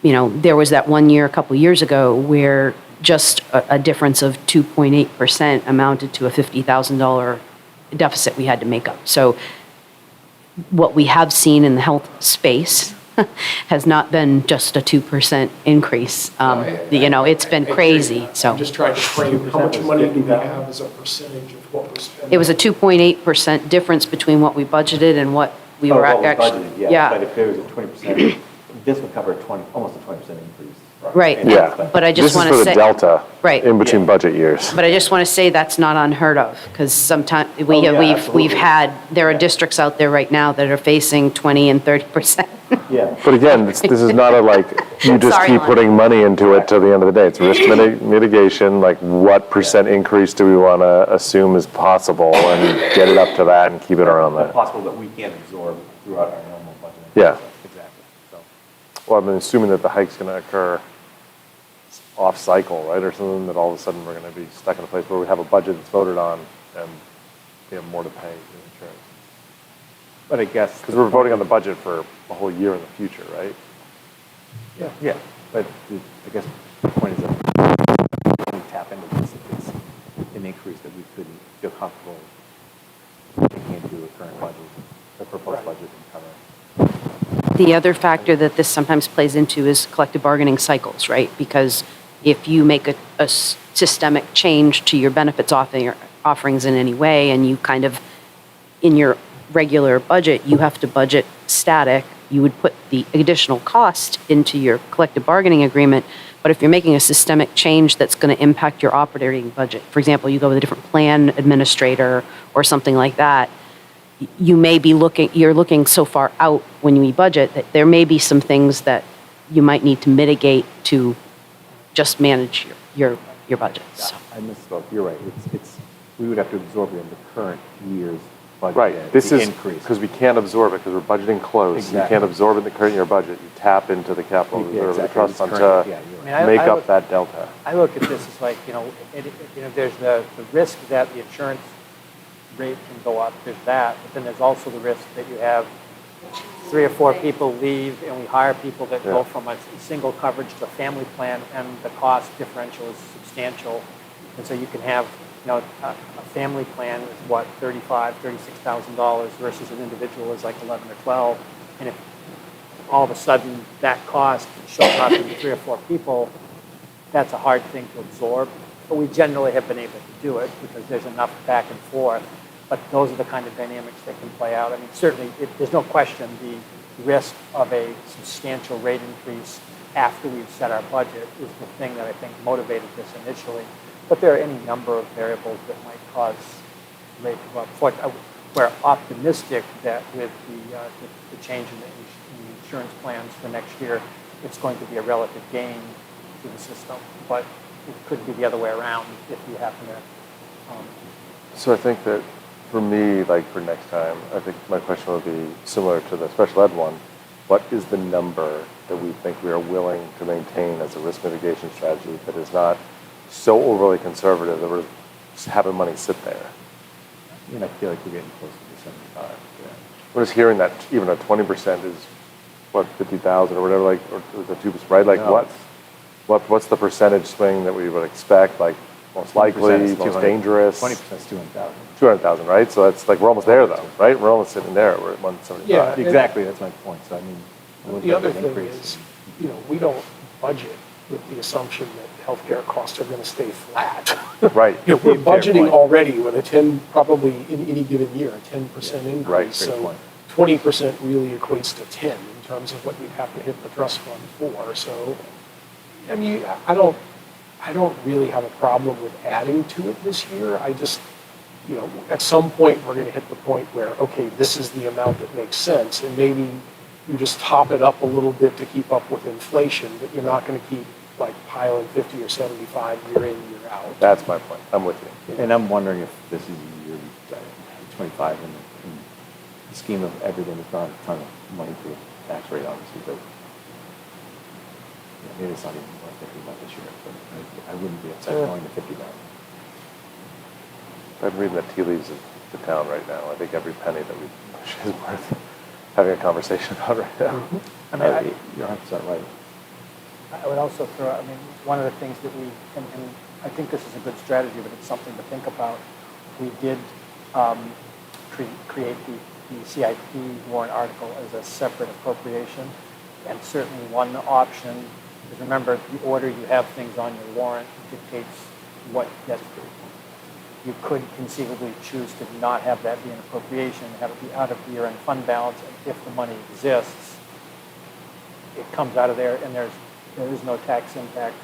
there was that 1 year, a couple years ago, where just a difference of 2.8% amounted to a $50,000 deficit we had to make up. So what we have seen in the health space has not been just a 2% increase. It's been crazy, so. I'm just trying to frame how much money do we have as a percentage of what we're spending? It was a 2.8% difference between what we budgeted and what we were what we actually. budgeted, yeah. But if there was a 20%, this would cover almost a 20% increase. Right. in Yeah. expense. But I just want to This is say. for the delta. Right. In between Yeah. budget years. But I just want to say that's not unheard of, because sometimes yeah, we've absolutely. there are Yeah. districts out there right now that are facing 20 and 30%. Yeah. But again, this is not you just Sorry, keep Lon. putting money into it till the end of the day. It's risk mitigation, like what percent increase do we want to assume is possible and get it up to that and keep it around But that. possible that we can't absorb throughout our normal budget. Yeah. Exactly. So, Well, I'm assuming that the hike's going to occur off cycle, right? Or something that all of a sudden we're going to be stuck in a place where we have a budget that's voted on and we have more to pay in insurance. but I guess. Because we're voting on the budget for a whole year in the future, right? Yeah, but I guess the point is that when we tap into this, if it's an increase that we couldn't feel comfortable taking into the current budget, the proposed budget and covering. The other factor that this sometimes plays into is collective bargaining cycles, right? Because if you make a systemic change to your benefits offerings in any way, and you kind of, in your regular budget, you have to budget static, you would put the additional cost into your collective bargaining agreement. But if you're making a systemic change that's going to impact your operating budget, for example, you go with a different plan administrator or something like that, you're looking so far out when you budget that there may be some things that you might need to mitigate to just manage your budget. So. I misspoke, you're right, we would have to absorb it in the current year's budget. Right. This the is increase. because we can't absorb it because we're budgeting close. Exactly. You can't absorb it in the current year budget. You tap into the capital Yeah, reserve of the exactly. trust It's fund current, to yeah, you're right. I mean, make I up look- that delta. I look at this as like, there's the risk that the insurance rate can go up, there's that, but then there's also the risk that you have 3 or 4 people leave and we hire people that go Yeah. from a single coverage to a family plan and the cost differential is substantial. And so you can have, a family plan is what, $35,000, $36,000 versus an individual is like 11 or 12. And if all of a sudden that cost shows up in 3 or 4 people, that's a hard thing to absorb. But we generally have been able to do it because there's enough back and forth. But those are the kind of dynamics that can play out. I mean, certainly, there's no question the risk of a substantial rate increase after we've set our budget is the thing that I think motivated this initially. But there are any number of variables that might cause rate to go up. we're optimistic that with the change in the insurance plans for next year, it's going to be a relative gain to the system. But it could be the other way around if you happen to. So I think that for me, like for next time, I think my question would be similar to the special ed one. What is the number that we think we are willing to maintain as a risk mitigation strategy that is not so overly conservative that we're just having money sit there? I mean, I feel like we're getting close to the 75. Yeah. We're just hearing that even a 20% is what, 50,000 or whatever, like, or the 2%, right? Like No, what's the percentage swing that we would expect? Like most likely, most dangerous? 20% is 200,000. 200,000, right? So that's like, we're almost there though, right? We're almost sitting there. We're at 175. Yeah. Exactly, that's my point. So I mean, a little The bit other of an thing increase. is, we don't budget with the assumption that healthcare costs are going to stay flat. Right. We're Fair budgeting point. already with probably in any given year, a 10% increase. Right, great So point. 20% really equates to 10 in terms of what we'd have to hit the trust fund for. So, I mean, I don't really have a problem with adding to it this year. I just, at some point, we're going to hit the point where, okay, this is the amount that makes sense, and maybe you just top it up a little bit to keep up with inflation, but you're not going to keep like piling 50 or 75 year in, year out. That's my point. I'm with you. And I'm wondering if this is year 25 in the scheme of everything. It's not a ton of money for the tax rate, obviously, but maybe it's not even worth thinking about this year. But I wouldn't be upset going to 50,000. I'm reading the tea leaves of the town right now. I think every penny that we push is worth having a conversation about right now. I mean, You're 100% right. I would also throw, I mean, one of the things that and I think this is a good strategy, but it's something to think about. We did create the CIP warrant article as a separate appropriation. And certainly one option is, remember, the order you have things on your warrant dictates what gets approved. You could conceivably choose to not have that be an appropriation, have it be out of the year-end fund balance, and if the money exists, it comes out of there, and there is no tax impact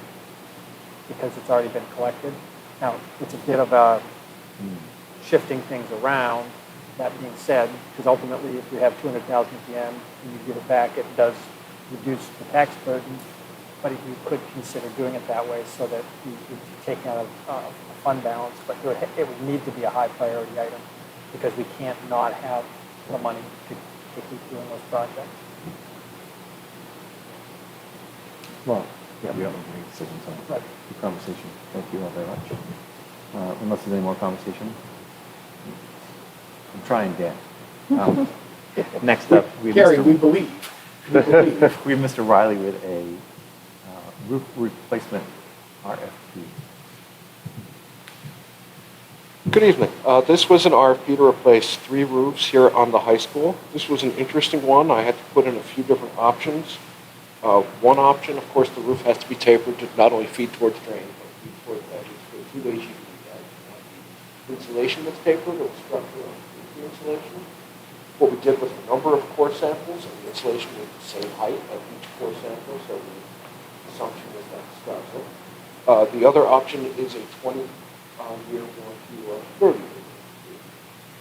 because it's already been collected. Now, it's a bit of a shifting things around. That being said, because ultimately, if you have $200,000 at the end and you give it back, it does reduce the tax burden. But you could consider doing it that way so that you're taking out a fund balance. But it would need to be a high priority item because we can't not have the money to keep doing those projects. Well, yeah, we don't need to make decisions on it. Right. Good conversation. Thank you all very much. Unless there's any more conversation. I'm trying, Dan. Next up, we have Gary, Mr. we believe. We believe. we have Mr. Riley with a roof replacement RFP. Good evening. This was an RFP to replace 3 roofs here on the high school. This was an interesting one. I had to put in a few different options. One option, of course, the roof has to be tapered to not only feed towards drain, but feed towards edges. There are 2 ways you can do that. The insulation that's tapered or structural insulation. What we did was a number of core samples, and the insulation was the same height of each core sample, so the assumption was that describes it. The other option is a 20-year warranty or a 30-year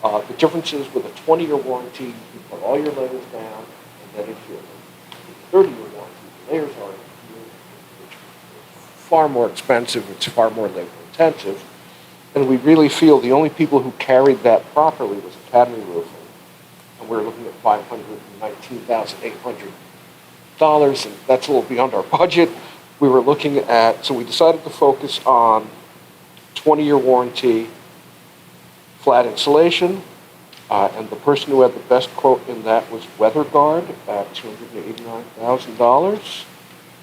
warranty. The difference is with a 20-year warranty, you put all your layers down and then adhere them. With a 30-year warranty, the layers are adhered, which is far more expensive, it's far more labor intensive, and we really feel the only people who carried that properly was Academy Roofing. And we're looking at $519,800, and that's a little beyond our budget. We were looking at, so we decided to focus on 20-year warranty, flat insulation, and the person who had the best quote in that was WeatherGuard at $289,000.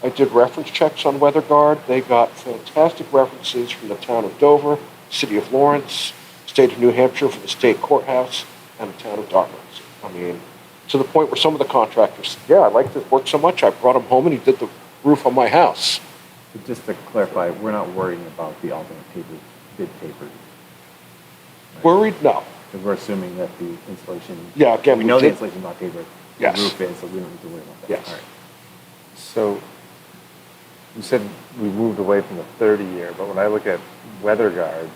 I did reference checks on WeatherGuard. They got fantastic references from the town of Dover, City of Lawrence, State of New Hampshire for the state courthouse, and the town of Dartmouth. I mean, to the point where some of the contractors, yeah, I like this work so much, I brought him home and he did the roof on my house. But just to clarify, we're not worrying about the alternate bid paper. Right? Worried? No. Because we're assuming that the insulation. Yeah, again, we we know the did- insulation's not papered. Yes. The roof is, so we don't need to worry about that. Yes. All right. So you said we moved away from the 30-year, but when I look at WeatherGuard,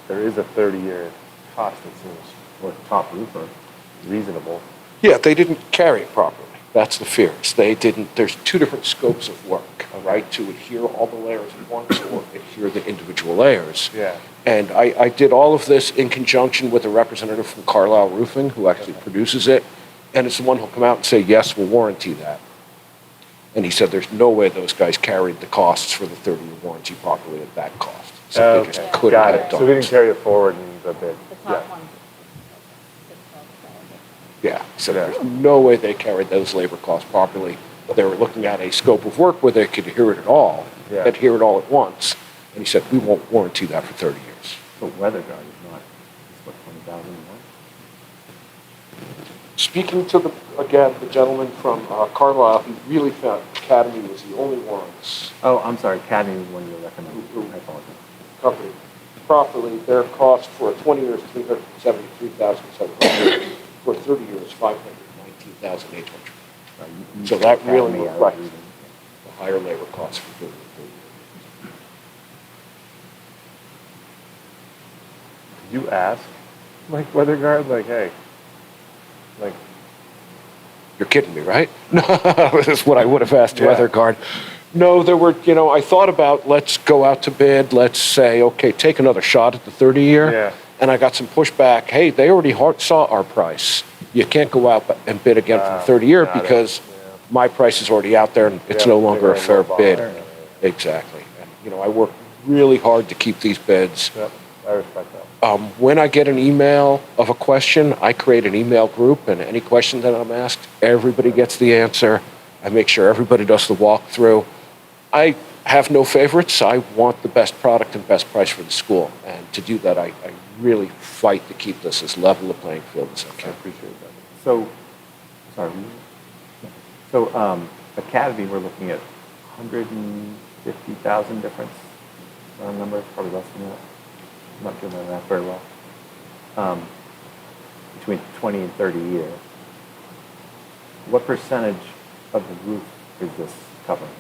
there is a 30-year cost that seems or top roofer, reasonable. Yeah, they didn't carry it properly. That's the fears. They didn't, there's two different scopes of work, right? To adhere all the layers at once or adhere the individual layers. Yeah. And I did all of this in conjunction with a representative from Carlisle Roofing who actually produces it. And it's the one who'll come out and say, yes, we'll warranty that. And he said there's no way those guys carried the costs for the 30-year warranty properly at that cost. So they just couldn't Got get it. done. So we didn't carry it forward in the bid. The top one. Yeah, so there's no way they carried those labor costs properly. They were looking at a scope of work where they could adhere it all, Yeah. adhere it all at once. And he said, we won't warranty that for 30 years. But weather guard is not, it's what, 20,000 more? Speaking to the gentleman from Carlisle, he really felt Academy was the only ones Oh, I'm sorry, Academy is one you recommend. I apologize. covered properly. Their cost for 20 years, $373,700. For 30 years, $519,800. So that really Academy, I was reflects reading. the higher labor costs for 30 years. Did you ask, like, weather guard, like, hey, like, You're kidding me, right? No, that's what I would have asked Yeah. Weather Guard. No, there were, I thought about, let's go out to bid, let's say, okay, take another shot at the 30-year. Yeah. And I got some pushback, hey, they already saw our price. You can't go out and bid again for the 30-year got it. because Yeah. my price is already out there and it's Yeah, no longer a they're fair lowball. bid. Yeah. Exactly. And, I work really hard to keep these bids. yep, I respect that. When I get an email of a question, I create an email group, and any question that I'm asked, everybody gets the answer. I make sure everybody does the walkthrough. I have no favorites. I want the best product and best price for the school. And to do that, I really fight to keep this as level a playing field as I I can. appreciate that. So, sorry. So, Academy, we're looking at 150,000 difference. Number, probably less than that. I'm not doing my math very well. Between 20 and 30 years. What percentage of the roof is this covering?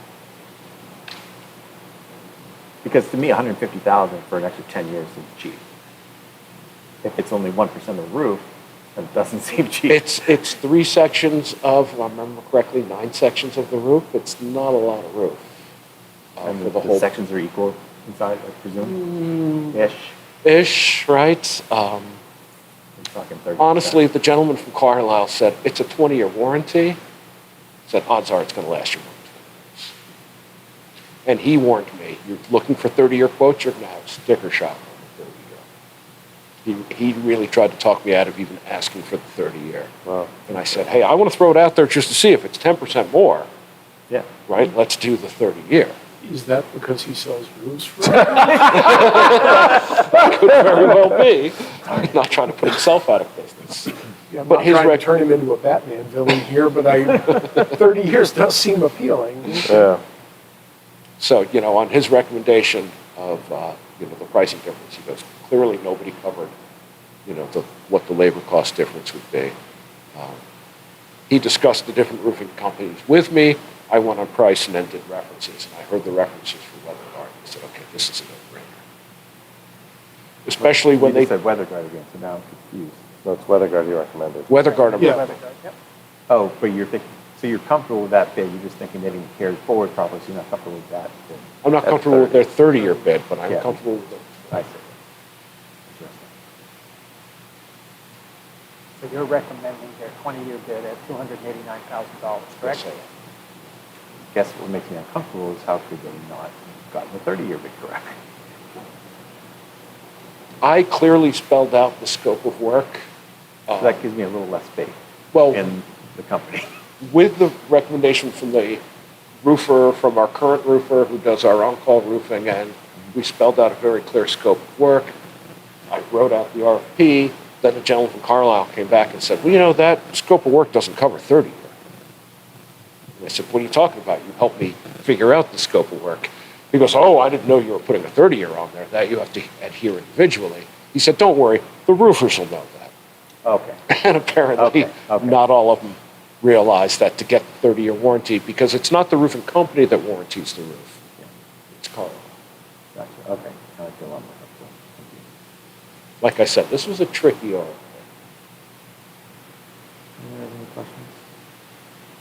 Because to me, 150,000 for an extra 10 years seems cheap. If it's only 1% of the roof, then it doesn't seem cheap. It's 3 sections of, if I remember correctly, 9 sections of the roof. It's not a lot of roof. And For the the whole sections are equal inside, I presume? Ish. ish, right? I'm talking 30%. Honestly, the gentleman from Carlisle said, it's a 20-year warranty. Said, odds are it's going to last you more than 20 years. And he warned me, you're looking for 30-year quotes, you're going to have a sticker shock on the 30-year. He really tried to talk me out of even asking for the 30-year. Wow. And I said, hey, I want to throw it out there just to see if it's 10% more, Yeah. right? Let's do the 30-year. Is that because he sells roofs for? Could very well be. Not trying to put himself out of business. Yeah, I'm But not his trying rec- to turn him into a Batman villain here, but 30 years does seem appealing. Yeah. So, on his recommendation of, the pricing difference, he goes, clearly nobody covered, what the labor cost difference would be. He discussed the different roofing companies with me. I went on price and then did references, and I heard the references for Weather Guard. I said, okay, this is a no-brainer. Especially when You they, just said weather guard again, so now I'm confused. So it's weather guard you recommended. Weather Guard, Yeah. Weather guard, yep. Oh, but you're thinking, so you're comfortable with that bid, you're just thinking they didn't carry forward properly, so you're not comfortable with that bid? I'm not That's comfortable with their 30. 30-year bid, but I'm Yeah. comfortable with the I see. Interesting. So you're recommending their 20-year bid at $289,000, correct? Yes, Guess what makes me uncomfortable is how could they not gotten the 30-year bid correct? I clearly spelled out the scope of work. So that gives me a little less faith Well, in the company. with the recommendation from the roofer, from our current roofer who does our on-call roofing, and we spelled out a very clear scope of work. I wrote out the RFP. Then the gentleman from Carlisle came back and said, well, that scope of work doesn't cover 30 year. And I said, what are you talking about? You helped me figure out the scope of work. He goes, oh, I didn't know you were putting a 30-year on there, that you have to adhere individually. He said, don't worry, the roofers will know that. Okay. And apparently, Okay. not all of them realize that to get the 30-year warranty, because it's not the roofing company that warranties the roof. It's Carlisle. Gotcha. Okay. Now I feel a lot more comfortable. Thank you. Like I said, this was a tricky RFP. questions?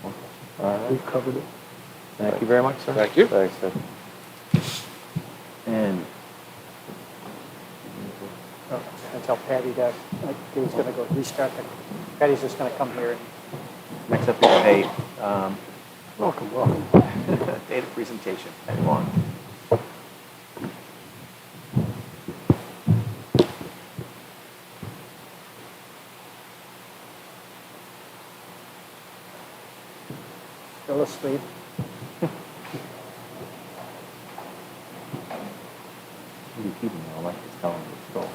More questions? All right. We've covered it. Thank you very much, sir. Thank you. Thanks, Dave. And And tell Patty that, like, he was gonna go restart the, Patty's just gonna come here and next up is a Welcome, welcome. data presentation. Anyone? still asleep. Who are you keeping now? I like this telling you to go.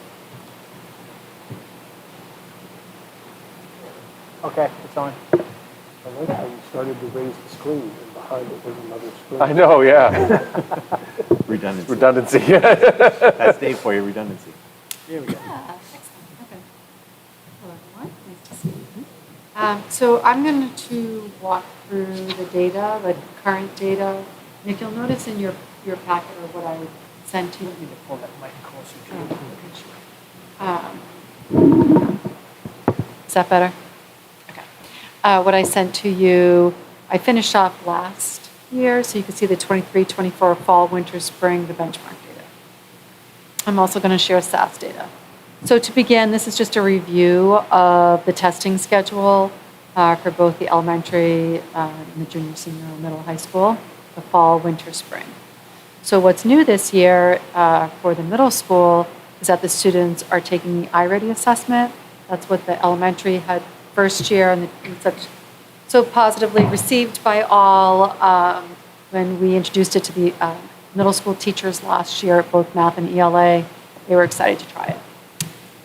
Okay, it's on. I like how you started to raise the screen and behind it was another screen. I know, yeah. Redundancy. Redundancy. That's Dave for you, redundancy. Here we go. Yeah, excellent. Okay. Hello, everyone. Nice to see you. So I'm going to walk through the data, the current data. Nick, you'll notice in your packet or what I sent to you. Need to pull that mic closer to Oh, you. okay, sure. Is that better? Okay. What I sent to you, I finished off last year, so you can see the 23-24 fall, winter, spring, the benchmark data. I'm also going to share SAS data. So to begin, this is just a review of the testing schedule for both the elementary and the junior, senior, middle high school, the fall, winter, spring. So what's new this year for the middle school is that the students are taking the iReady assessment. That's what the elementary had first year, and it's so positively received by all. When we introduced it to the middle school teachers last year, both math and ELA, they were excited to try it.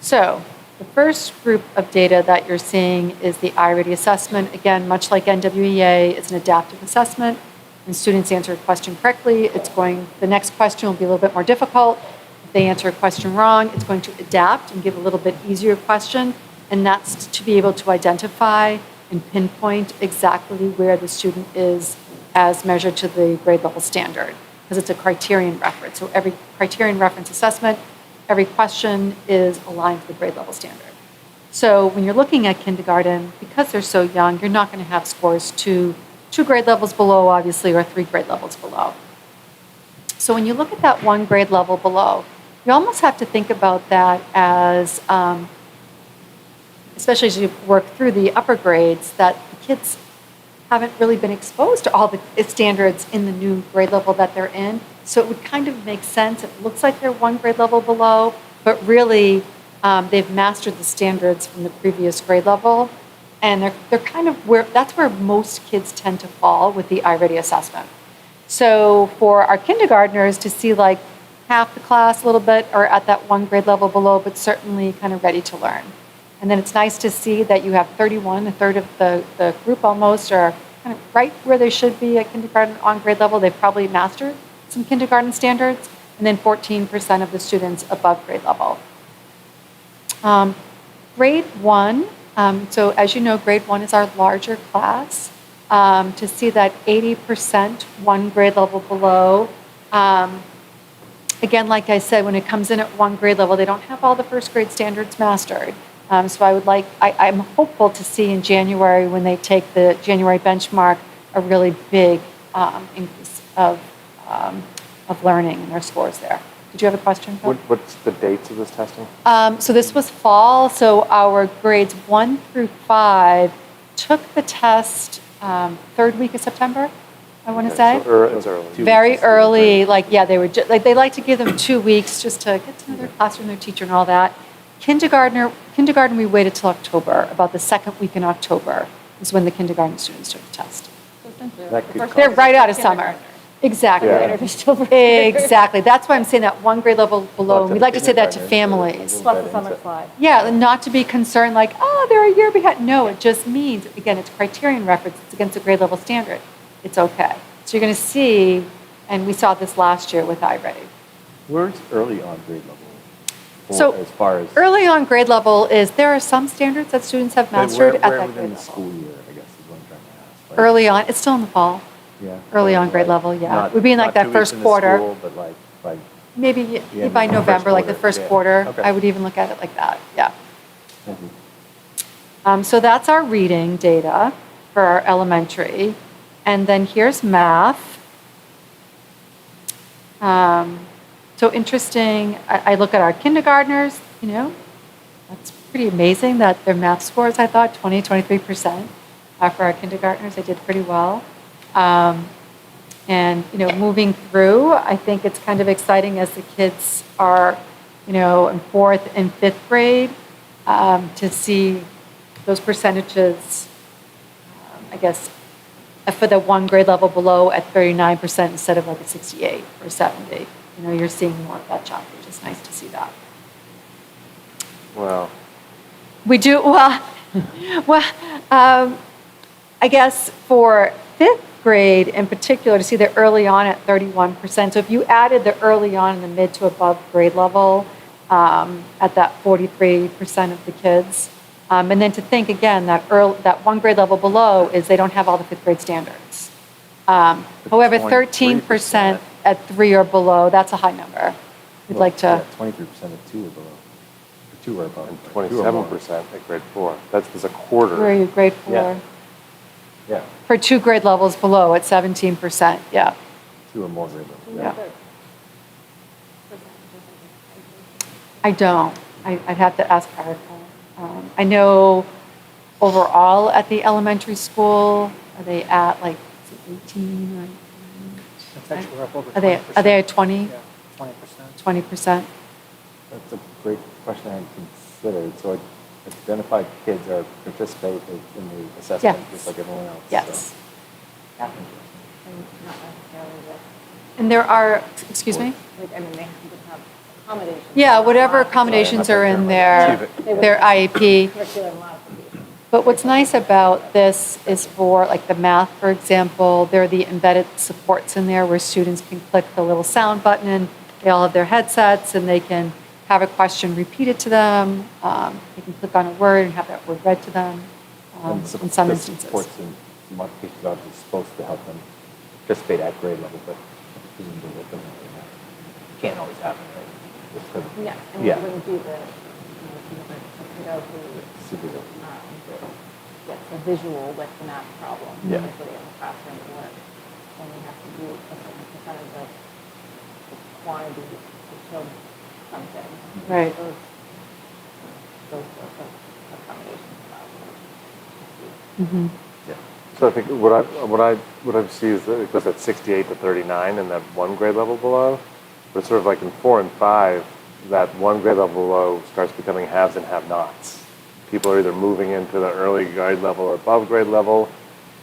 So the first group of data that you're seeing is the iReady assessment. Again, much like NWEA, it's an adaptive assessment. When students answer a question correctly, the next question will be a little bit more difficult. If they answer a question wrong, it's going to adapt and give a little bit easier question, and that's to be able to identify and pinpoint exactly where the student is as measured to the grade level standard, because it's a criterion reference. So every criterion reference assessment, every question is aligned to the grade level standard. So when you're looking at kindergarten, because they're so young, you're not going to have scores two grade levels below, obviously, or 3 grade levels below. So when you look at that 1 grade level below, you almost have to think about that as, especially as you work through the upper grades, that the kids haven't really been exposed to all the standards in the new grade level that they're in. So it would kind of make sense. It looks like they're 1 grade level below, but really they've mastered the standards from the previous grade level. And they're kind of that's where most kids tend to fall with the iReady assessment. So for our kindergartners to see like half the class a little bit are at that 1 grade level below, but certainly kind of ready to learn. And then it's nice to see that you have 31, a third of the group almost are kind of right where they should be at kindergarten on grade level. They've probably mastered some kindergarten standards, and then 14% of the students above grade level. Grade 1, so as you know, grade 1 is our larger class. To see that 80% 1 grade level below, again, like I said, when it comes in at 1 grade level, they don't have all the first grade standards mastered. So I'm hopeful to see in January, when they take the January benchmark, a really big increase of learning in their scores there. Did you have a question, Phil? What's the dates of this testing? So this was fall, so our grades 1 through 5 took the test 3rd week of September, I want to say. So it's early. Very early, they like to give them 2 weeks just to get to know their classroom, their teacher and all that. Kindergarten, we waited till October, about the 2nd week in October is when the kindergarten students took the test. They're right out of summer. Exactly. Yeah. Exactly. That's why I'm saying that 1 grade level below. And we like to say that to families. Plus the summer slide. Yeah, and not to be concerned like, oh, they're a year behind. No, it just means, again, it's criterion reference. It's against the grade level standard. It's okay. So you're going to see, and we saw this last year with iReady. Where's early on grade level? So as far as early on grade level is there are some standards that students have mastered at that grade within the level. school year, I guess is what I'm trying to ask. Like, Early on, it's still in the fall. yeah. early on grade level, yeah. We'd be in like that first quarter. But like Maybe Yeah, by the November, first like the quarter, first yeah. quarter, Okay. I would even look at it like that, yeah. thank you. So that's our reading data for our elementary. And then here's math. So interesting, I look at our kindergartners, that's pretty amazing that their math scores, I thought, 23%. For our kindergartners, they did pretty well. And, moving through, I think it's kind of exciting as the kids are, in fourth and fifth grade, to see those percentages, I guess, for the one grade level below at 39% instead of like a 68 or 70. You're seeing more of that jump, which is nice to see that. Well, We do, I guess for fifth grade in particular, to see the early on at 31%. So if you added the early on in the mid to above grade level at that 43% of the kids, and then to think again that one grade level below is they don't have all the fifth grade standards. However, 13% at 3 or below, that's a high number. We'd like to. 23% at 2 or below. 2 or above. and 27% at grade 4. That's a quarter. Where are you, grade 4? Yeah. Yeah, For 2 grade levels below at 17%, yeah. 2 or more grade levels. Yeah. I don't. I'd have to ask Erica. I know overall at the elementary school, are they at like 18 or? It's actually up over 20%. Are they at 20? Yeah, 20%. 20%? That's a great question I hadn't considered. So identified kids are participate in the assessment Yes. just like everyone else. Yes. And not necessarily with, And there are, excuse me? they just have accommodations. Yeah, whatever accommodations are in their IEP. Curricular modifications. But what's nice about this is for like the math, for example, there are the embedded supports in there where students can click the little sound button and they all have their headsets and they can have a question repeated to them. They can click on a word and have that word read to them in some the instances. Supports and modifications are supposed to help them participate at grade level, but presumably that can't always happen, right? Just 'cause- Yeah, and Yeah. we wouldn't do the, kiddo who Super good. gets a visual with the math problem, Yeah. usually in the classroom work. And we have to do a certain percentage of the quantity to show something. Right. Those sorts of accommodations. Mhm. Yeah. So I think what I see is that it goes at 68 to 39 in that one grade level below. But sort of like in 4 and 5, that one grade level below starts becoming haves and have-nots. People are either moving into the early grade level or above grade level.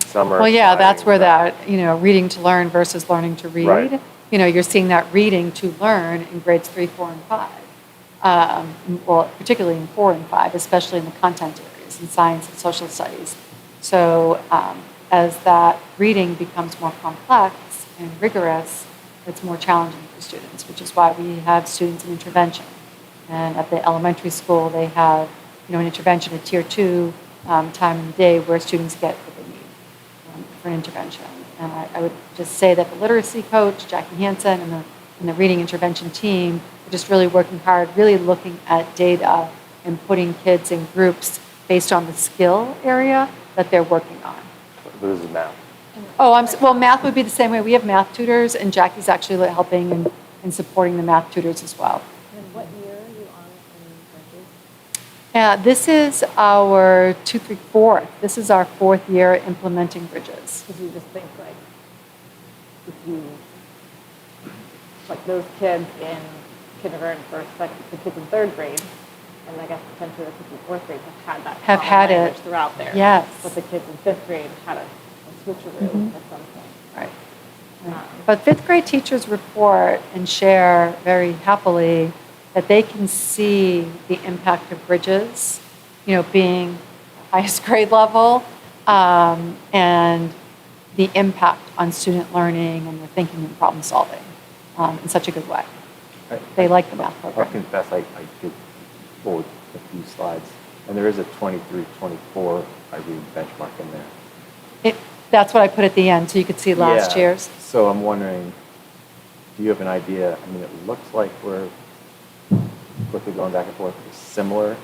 Some are. Well, yeah, that's where sliding that, reading to learn versus learning to read. Right. You're seeing that reading to learn in grades 3, 4, and 5. Well, particularly in 4 and 5, especially in the content areas, in science and social studies. So as that reading becomes more complex and rigorous, it's more challenging for students, which is why we have students in intervention. And at the elementary school, they have, an intervention at tier 2 time in the day where students get what they need for an intervention. And I would just say that the literacy coach, Jackie Hansen, and the reading intervention team are just really working hard, really looking at data and putting kids in groups based on the skill area that they're working on. But this is math. Oh, well, math would be the same way. We have math tutors, and Jackie's actually helping and supporting the math tutors as well. And what year are you on in Bridges? This is our 2, 3, 4. This is our 4th year implementing Bridges. Because you just think like, if you, like those kids in kindergarten, first, second, the kids in 3rd grade, and I guess potentially the kids in 4th grade have had it throughout there. Yes. But the kids in 5th grade had a switcheroo at some point. Right. But 5th grade teachers report and share very happily that they can see the impact of Bridges, being the highest grade level, and the impact on student learning and their thinking and problem solving in such a good way. They like the math I'll program. confess, I did forward a few slides, and there is a 23, 24 IB benchmark in there. That's what I put at the end, so you could see last Yeah. year's. So I'm wondering, do you have an idea? I mean, it looks like we're quickly going back and forth, similar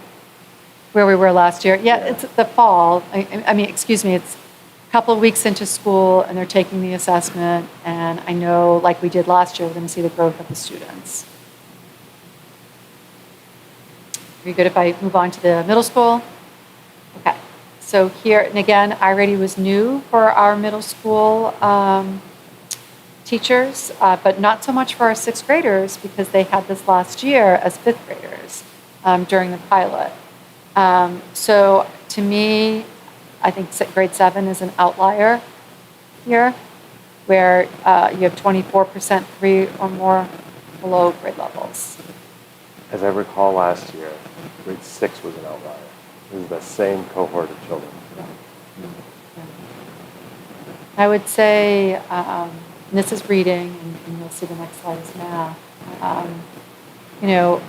where we were last year. Yeah, it's the fall. I mean, excuse me, it's a couple of weeks into school and they're taking the assessment. And I know, like we did last year, we're going to see the growth of the students. Are you good if I move on to the middle school? Okay. So here, and again, iReady was new for our middle school teachers, but not so much for our sixth graders because they had this last year as fifth graders during the pilot. So to me, I think grade 7 is an outlier here, where you have 24% 3 or more below grade levels. As I recall last year, grade 6 was an outlier. This is the same cohort of children. I would say, and this is reading, and you'll see the next slide is math. You know,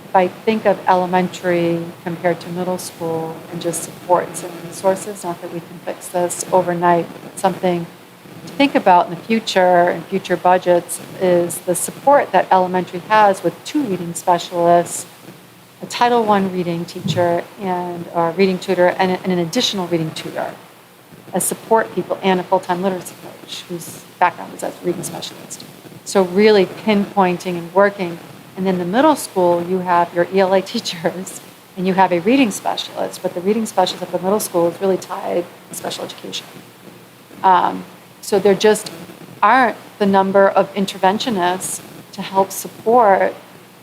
if I think of elementary compared to middle school and just supports and resources, not that we can fix this overnight, but something to think about in the future and future budgets is the support that elementary has with 2 reading specialists, a Title I reading teacher and a reading tutor, and an additional reading tutor as support people, and a full-time literacy coach whose background is as a reading specialist. So really pinpointing and working. And then the middle school, you have your ELA teachers and you have a reading specialist, but the reading specialist at the middle school is really tied to special education. So there just aren't the number of interventionists to help support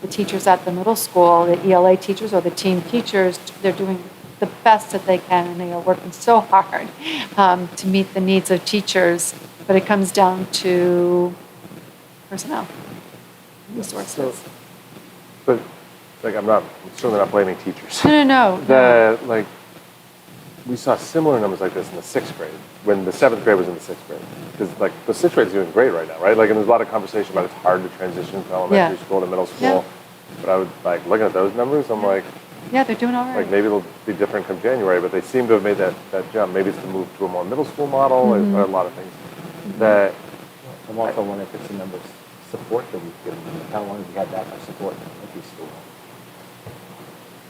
the teachers at the middle school, the ELA teachers or the team teachers. They're doing the best that they can, and they are working so hard to meet the needs of teachers, but it comes down to personnel, resources. But like, I'm certainly not blaming teachers. No. Like, we saw similar numbers like this in the 6th grade, when the 7th grade was in the 6th grade. Because like, the 6th grade is doing great right now, right? Like, and there's a lot of conversation about it's hard to transition from elementary school to middle school. Yeah. But I would, like, looking at those numbers, I'm like, Yeah, they're doing all right. like, maybe it'll be different come January, but they seem to have made that jump. Maybe it's to move to a more middle school model, or a lot of things. That I'm also wondering if it's the number of support that we've given them. How long have we had that much support in elementary school?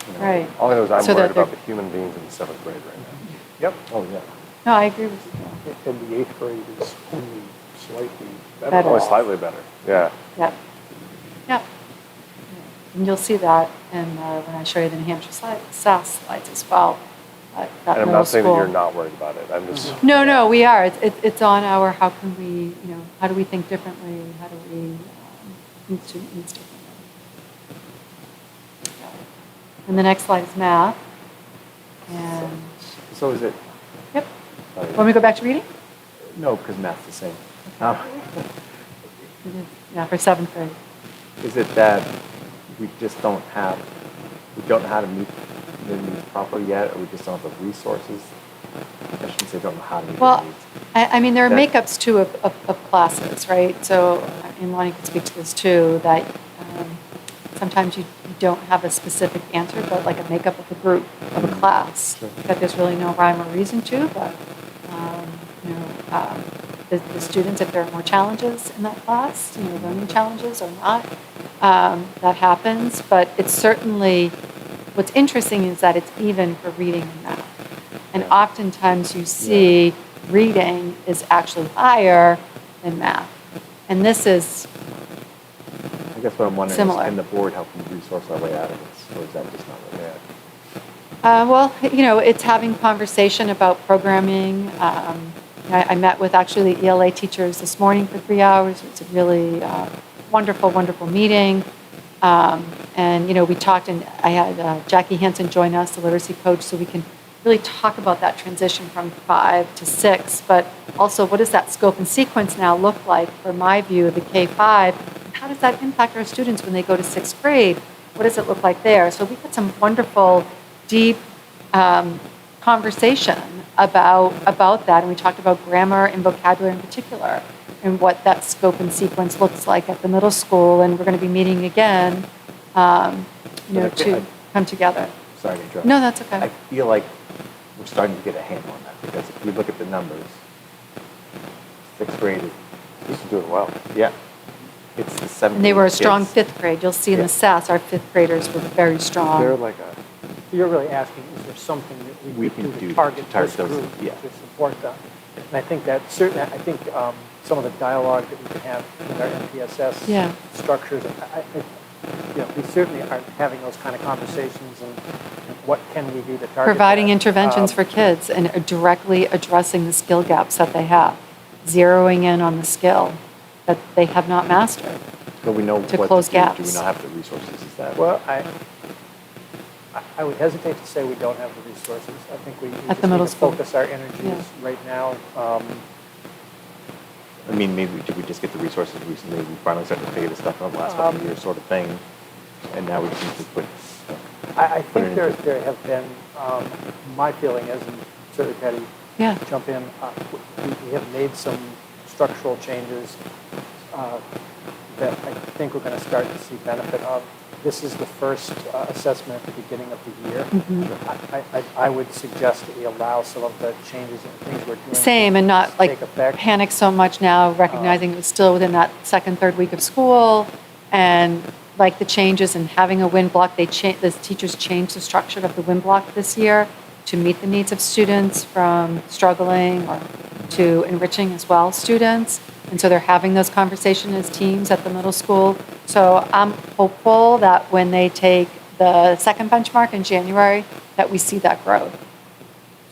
You know, Right. all I know is I'm So worried that they're- about the human beings in the 7th grade right now. Yep. Oh, yeah. No, I agree with you. And the 8th grade is only slightly Better. better. Only slightly better. Yeah. Yep. Yep. And you'll see that when I show you the New Hampshire SAS slides as well. That And I'm middle not saying that you're school. not worried about it. I'm just. No, we are. It's on our, how can we, how do we think differently? How do we meet student needs differently? And the next slide is math. And, So is it, yep. Want me to go back to reading? no, because math's the same. Yeah, for 7th grade. Is it that we just don't know how to meet the needs properly yet, or we just don't have the resources? I shouldn't say don't know how to meet the Well, needs. I mean, there are That- makeups too of classes, right? So, and Lonnie could speak to this too, that sometimes you don't have a specific answer, but like a makeup of a group, of a class, that there's really no rhyme or reason to, but, the students, if there are more challenges in that class, learning challenges or not, that happens. But it's certainly, what's interesting is that it's even for reading and math. And oftentimes you see reading is actually higher than math. And this is I guess what I'm wondering similar. is, can the board help them resource our way out of this, or is that just not really it? Well, it's having conversation about programming. I met with actually the ELA teachers this morning for 3 hours. It's a really wonderful, wonderful meeting. And, we talked, and I had Jackie Hansen join us, the literacy coach, so we can really talk about that transition from 5 to 6, but also what does that scope and sequence now look like from my view of the K-5? And how does that impact our students when they go to 6th grade? What does it look like there? So we had some wonderful, deep conversation about that, and we talked about grammar and vocabulary in particular, and what that scope and sequence looks like at the middle school, and we're going to be meeting again, to come together. Sorry to interrupt. No, that's okay. I feel like we're starting to get a handle on that, because if you look at the numbers, 6th grade is, This is doing well. yeah, it's the 7th. And they were a strong 5th grade. You'll see in the SAS, our 5th graders were very strong. They're like You're really asking, is there something that we We can can do do to target to target this those, group yeah. to support them? And I think that certainly, I think some of the dialogue that we can have with our MPSS Yeah. structures, we certainly are having those kind of conversations and what can we do to target Providing that. interventions for kids and directly addressing the skill gaps that they have, zeroing in on the skill that they have not mastered. But we know To what close to do. Do we gaps. not have the resources? Is that? Well, I would hesitate to say we don't have the resources. I think we At just the middle need to school. focus our energies Yeah. right now. I mean, maybe did we just get the resources recently? We finally started to figure this stuff out the last couple of years, sort of thing, and now we just need to put. I Put it think into- there have been, my feeling is, and certainly Patty, Yeah. jump in, we have made some structural changes that I think we're going to start to see benefit of. This is the first assessment at the beginning of the year. I would suggest that we allow some of the changes and things we're doing. Same, and not to like take effect. panic so much now, recognizing it's still within that second, third week of school, and like the changes and having a win block, the teachers changed the structure of the win block this year to meet the needs of students from struggling or to enriching as well students. And so they're having those conversations as teams at the middle school. So I'm hopeful that when they take the second benchmark in January, that we see that growth.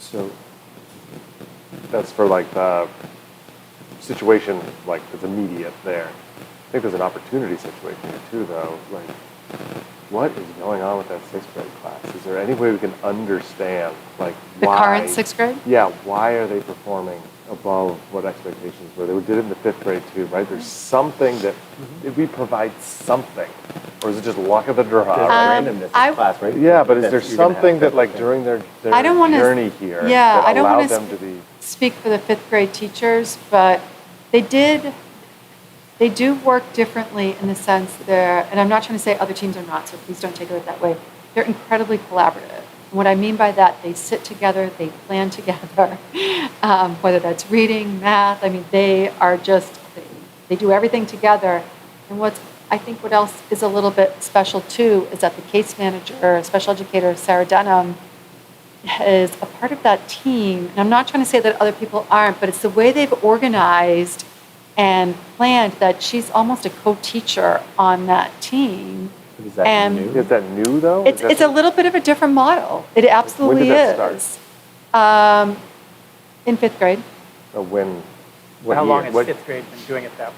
So that's for like the situation, like that's immediate there. I think there's an opportunity situation here too, though. Like, what is going on with that sixth grade class? Is there any way we can understand, like, The why? current sixth grade? Yeah, why are they performing above what expectations were? They did it in the fifth grade too, right? There's something that, did we provide something? Or is it just luck of the draw? There's right? randomness I- in class, right? Yeah, but is there That's- you're gonna have something that, like, that. during their I don't wanna- journey here Yeah, that I don't allowed want them to be? speak for the fifth grade teachers, but they do work differently in the sense and I'm not trying to say other teams are not, so please don't take it that way. They're incredibly collaborative. And what I mean by that, they sit together, they plan together, whether that's reading, math, I mean, they do everything together. And I think what else is a little bit special too is that the case manager, special educator, Sarah Denham, is a part of that team. And I'm not trying to say that other people aren't, but it's the way they've organized and planned that she's almost a co-teacher on that team. Is that And new? Is that new though? It's a little bit of a different model. It absolutely When did that is. In fifth grade. When? How long year? has What- fifth grade been doing it that way?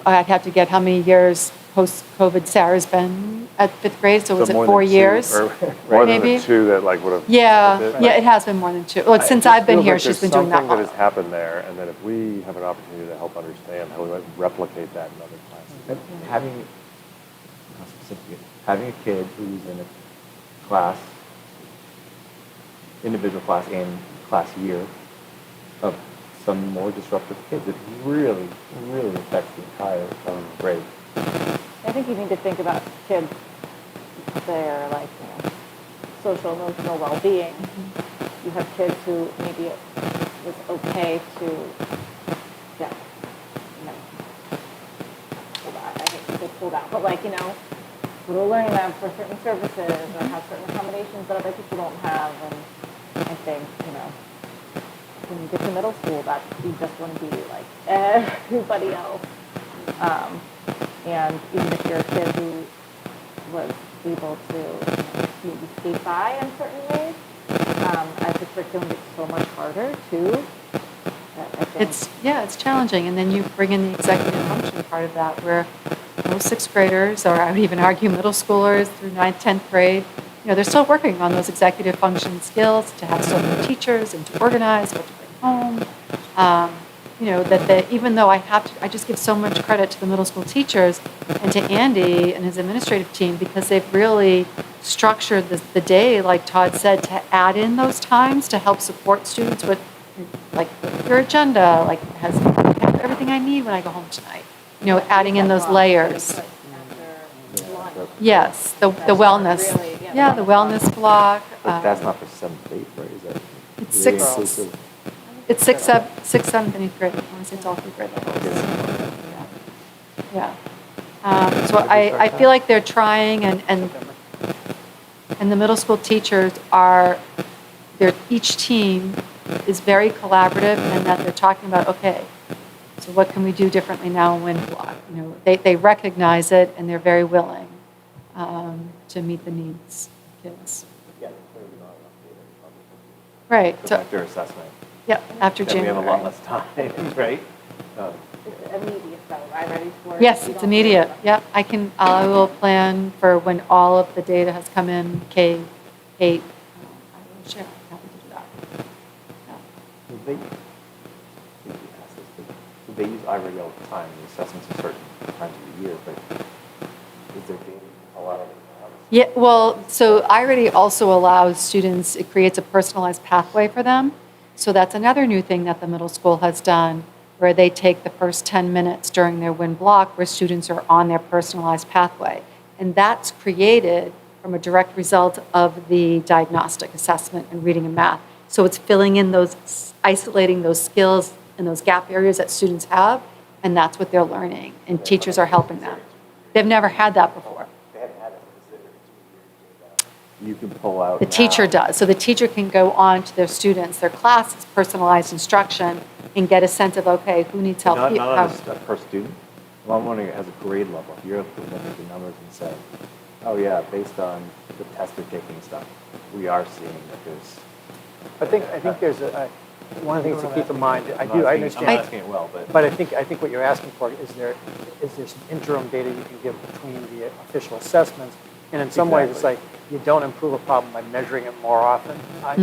I'd have to get how many years post-COVID Sarah's been at fifth grade, so was it more 4 than two, years? or- More than maybe? the two that like would have. Yeah, did, yeah, like- it has been more than two. Well, since It I've been feels here, like she's been there's doing that something that has model. happened there, and that if we have an opportunity to help understand how we might replicate that in other classes. And having a kid who's in a class, individual class and class year of some more disruptive kids, it really, really affects the entire grade. I think you need to think about kids, their social, emotional well-being. You have kids who maybe it was okay to get, pulled out. I hate to say pulled out, but we're learning them for certain services or have certain accommodations that other people don't have. And I think, when you get to middle school, that you just want to be like everybody else. And even if you're a kid who was able to maybe skate by in certain ways, as the curriculum gets so much harder too, I think It's challenging, and then you bring in the executive function part of that, where most sixth graders, or I would even argue middle schoolers through 9th, 10th grade, they're still working on those executive function skills to have so many teachers and to organize what to bring home. Even though I just give so much credit to the middle school teachers and to Andy and his administrative team, because they've really structured the day, like Todd said, to add in those times to help support students with your agenda, have everything I need when I go home tonight. Adding in those layers. after lunch. Yes, the wellness. really- yeah, Yeah, the wellness block. But that's not for 7th, 8th, right? Is that? It's is it six- inclusive? It's 6th, 7th, and 8th grade. I want to say it's all three grade levels. Yeah. So I feel like they're trying, and And the middle school teachers each team is very collaborative and that they're talking about, okay, so what can we do differently now in wind block? They recognize it and they're very willing to meet the needs of kids. Yeah, clearly not enough data. Right. So So, after assessment, yeah, after then we January. have a lot less time, right? It's immediate, though, right, ready for? Yes, it's immediate. Yeah, I will plan for when all of the data has come in, K-8. I will share, I'm happy to do that. Yeah. They, I think we asked this, but they use iReady all the time, the assessments at certain times of the year, but is there data a lot of it? Yeah, well, so iReady also allows students, it creates a personalized pathway for them. So that's another new thing that the middle school has done, where they take the first 10 minutes during their WIN block where students are on their personalized pathway. And that's created from a direct result of the diagnostic assessment in reading and math. So it's filling in isolating those skills and those gap areas that students have, and that's what they're learning, and teachers are helping them. They've never had that before. They haven't had it specific. You can pull out. The teacher now. does. So the teacher can go on to their students, their classes, personalized instruction, and get a sense of, okay, who needs help? Not here? on a per student. Well, I'm wondering, as a grade level, if you're able to look at the numbers and say, oh yeah, based on the test they're taking and stuff, we are seeing that there's. I think there's one of the things to keep in mind. I I'm understand. not asking it well, but. But I think what you're asking for is there some interim data you can give between the official assessments, and in some ways it's like you don't improve a problem by measuring it more often. I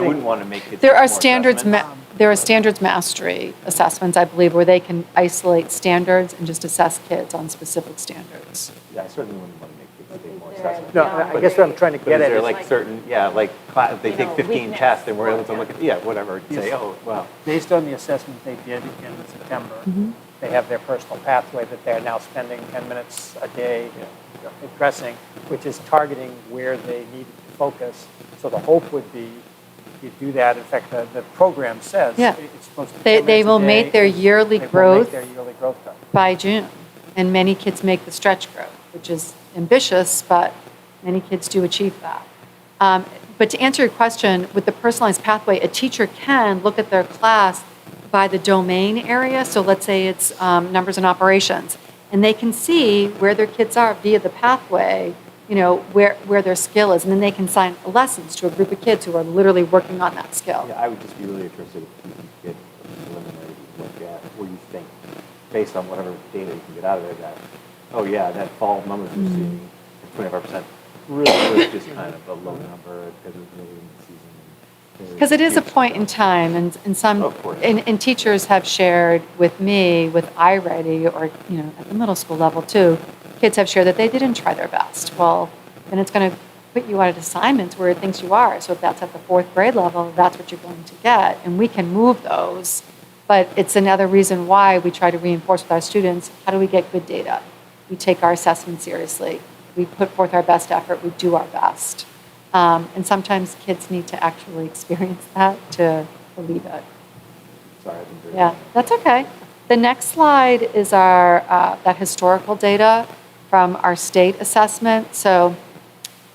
wouldn't want to make it. There are more standards, assessments. there are standards mastery assessments, I believe, where they can isolate standards and just assess kids on specific standards. Yeah, I certainly wouldn't want to make kids take more assessments. No, I guess what I'm trying to But get is at there is like certain, like they take 15 weakness. tests and we're able to look at, whatever, say, Yes. oh, wow. based on the assessment they did in September, they have their personal pathway that they're now spending 10 minutes a day addressing, which is targeting where they need to focus. So the hope would be you do that. In fact, the program says Yeah. it's supposed to be 10 They minutes a will day. make their yearly They will growth make their yearly growth target. by June. And many kids make the stretch growth, which is ambitious, but many kids do achieve that. But to answer your question, with the personalized pathway, a teacher can look at their class by the domain area. So let's say it's numbers and operations. And they can see where their kids are via the pathway, where their skill is. And then they can assign lessons to a group of kids who are literally working on that skill. Yeah, I would just be really interested if you could get a preliminary look at where you think, based on whatever data you can get out of it, that, oh yeah, that fall numbers we're seeing, 25%, really was just kind of a low number because it was really in the season. Because it is a point in time, and some, Of course. and teachers have shared with me, with iReady, or, at the middle school level too, kids have shared that they didn't try their best. Well, then it's going to put you out of assignments where it thinks you are. So if that's at the 4th grade level, that's what you're going to get. And we can move those. But it's another reason why we try to reinforce with our students, how do we get good data? We take our assessment seriously. We put forth our best effort. We do our best. And sometimes kids need to actually experience that to believe it. Sorry, I've been very. Yeah, that's okay. The next slide is our that historical data from our state assessment. So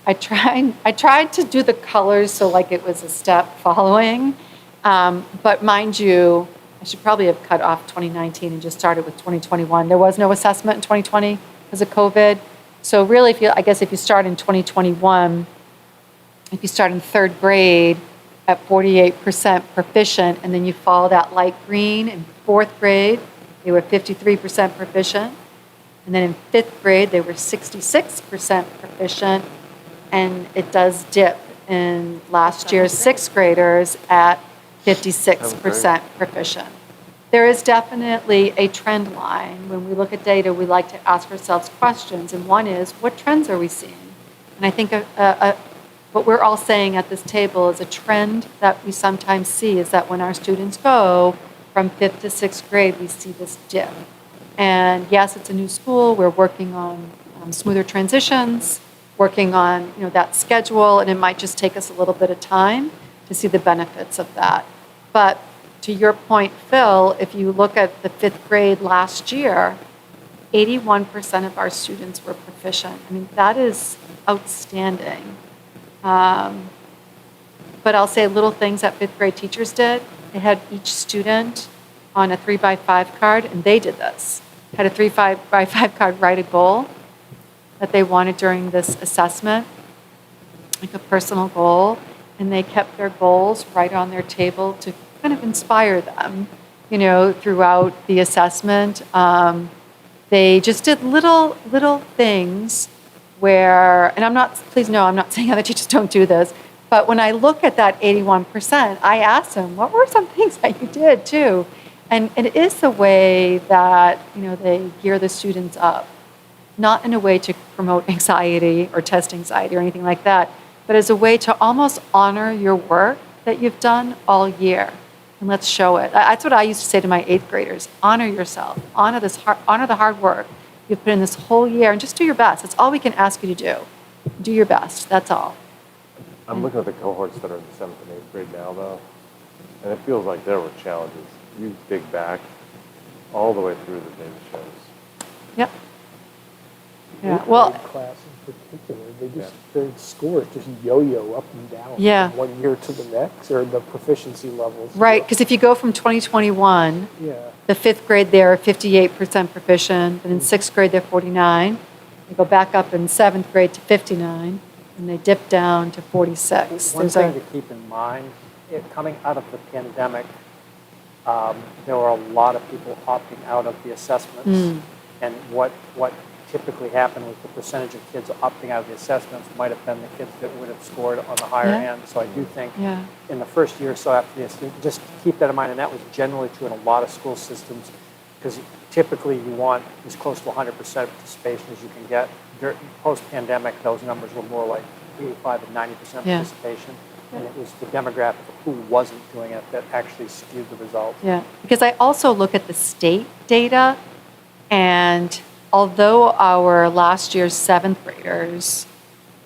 I tried to do the colors so like it was a step following. But mind you, I should probably have cut off 2019 and just started with 2021. There was no assessment in 2020 because of COVID. So really, if you start in 2021, if you start in 3rd grade at 48% proficient, and then you follow that light green in 4th grade, they were 53% proficient. And then in 5th grade, they were 66% proficient. And it does dip in last year's 6th graders at 56% proficient. There is definitely a trend line. When we look at data, we like to ask ourselves questions. And one is, what trends are we seeing? And I think what we're all saying at this table is a trend that we sometimes see is that when our students go from 5th to 6th grade, we see this dip. And yes, it's a new school. We're working on smoother transitions, working on that schedule, and it might just take us a little bit of time to see the benefits of that. But to your point, Phil, if you look at the 5th grade last year, 81% of our students were proficient. I mean, that is outstanding. But I'll say little things that fifth grade teachers did. They had each student on a 3x5 card, and they did this. Had a 3x5 card write a goal that they wanted during this assessment, like a personal goal, and they kept their goals right on their table to kind of inspire them, throughout the assessment. They just did little things where, and please no, I'm not saying other teachers don't do this, but when I look at that 81%, I asked them, what were some things that you did too? And it is the way that, they gear the students up, not in a way to promote anxiety or test anxiety or anything like that, but as a way to almost honor your work that you've done all year. And let's show it. That's what I used to say to my 8th graders. Honor yourself. Honor the hard work you've put in this whole year, and just do your best. That's all we can ask you to do. Do your best. That's all. I'm looking at the cohorts that are in the 7th and 8th grade now, though, and it feels like there were challenges. You dig back all the way through the data shows. Yep. Yeah. Eighth Well, grade class in particular, their scores just yo-yo up and down Yeah. from one year to the next, or the proficiency levels. right, because if you go from 2021, Yeah. the 5th grade, they're 58% proficient, and in 6th grade, they're 49. They go back up in 7th grade to 59, and they dip down to 46. One thing to keep in mind, coming out of the pandemic, there were a lot of people opting out of the assessments. And what typically happened was the percentage of kids opting out of the assessments might have been the kids that would have scored on the higher Yeah. end. So I do think Yeah. in the first year or so after this, just keep that in mind. And that was generally true in a lot of school systems, because typically you want as close to 100% participation as you can get. Post-pandemic, those numbers were more like 85 and 90% Yeah. participation. And it was the demographic of who wasn't doing it that actually skewed the results. Yeah, because I also look at the state data, and although our last year's 7th graders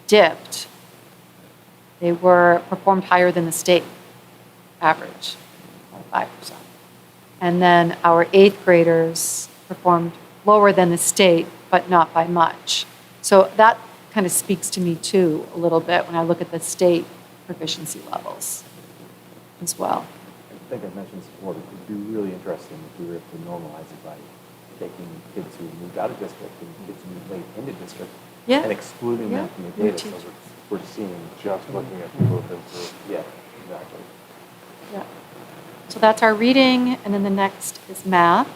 dipped, they performed higher than the state average, 5%. And then our 8th graders performed lower than the state, but not by much. So that kind of speaks to me too a little bit when I look at the state proficiency levels as well. I think I mentioned this before, but it would be really interesting if we were to normalize it by taking kids who moved out of district and kids who moved late into district Yeah. and excluding them from the data. So we're seeing just looking at people who've been through. Yeah, exactly. Yeah. So that's our reading, and then the next is math.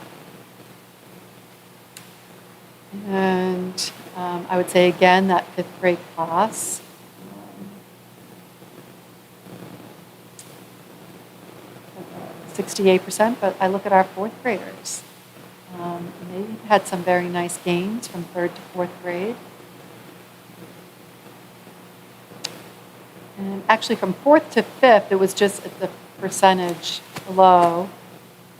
And I would say again that 5th grade class. 68%, but I look at our 4th graders. And they had some very nice gains from 3rd to 4th grade. And actually from 4th to 5th, it was just at the percentage below.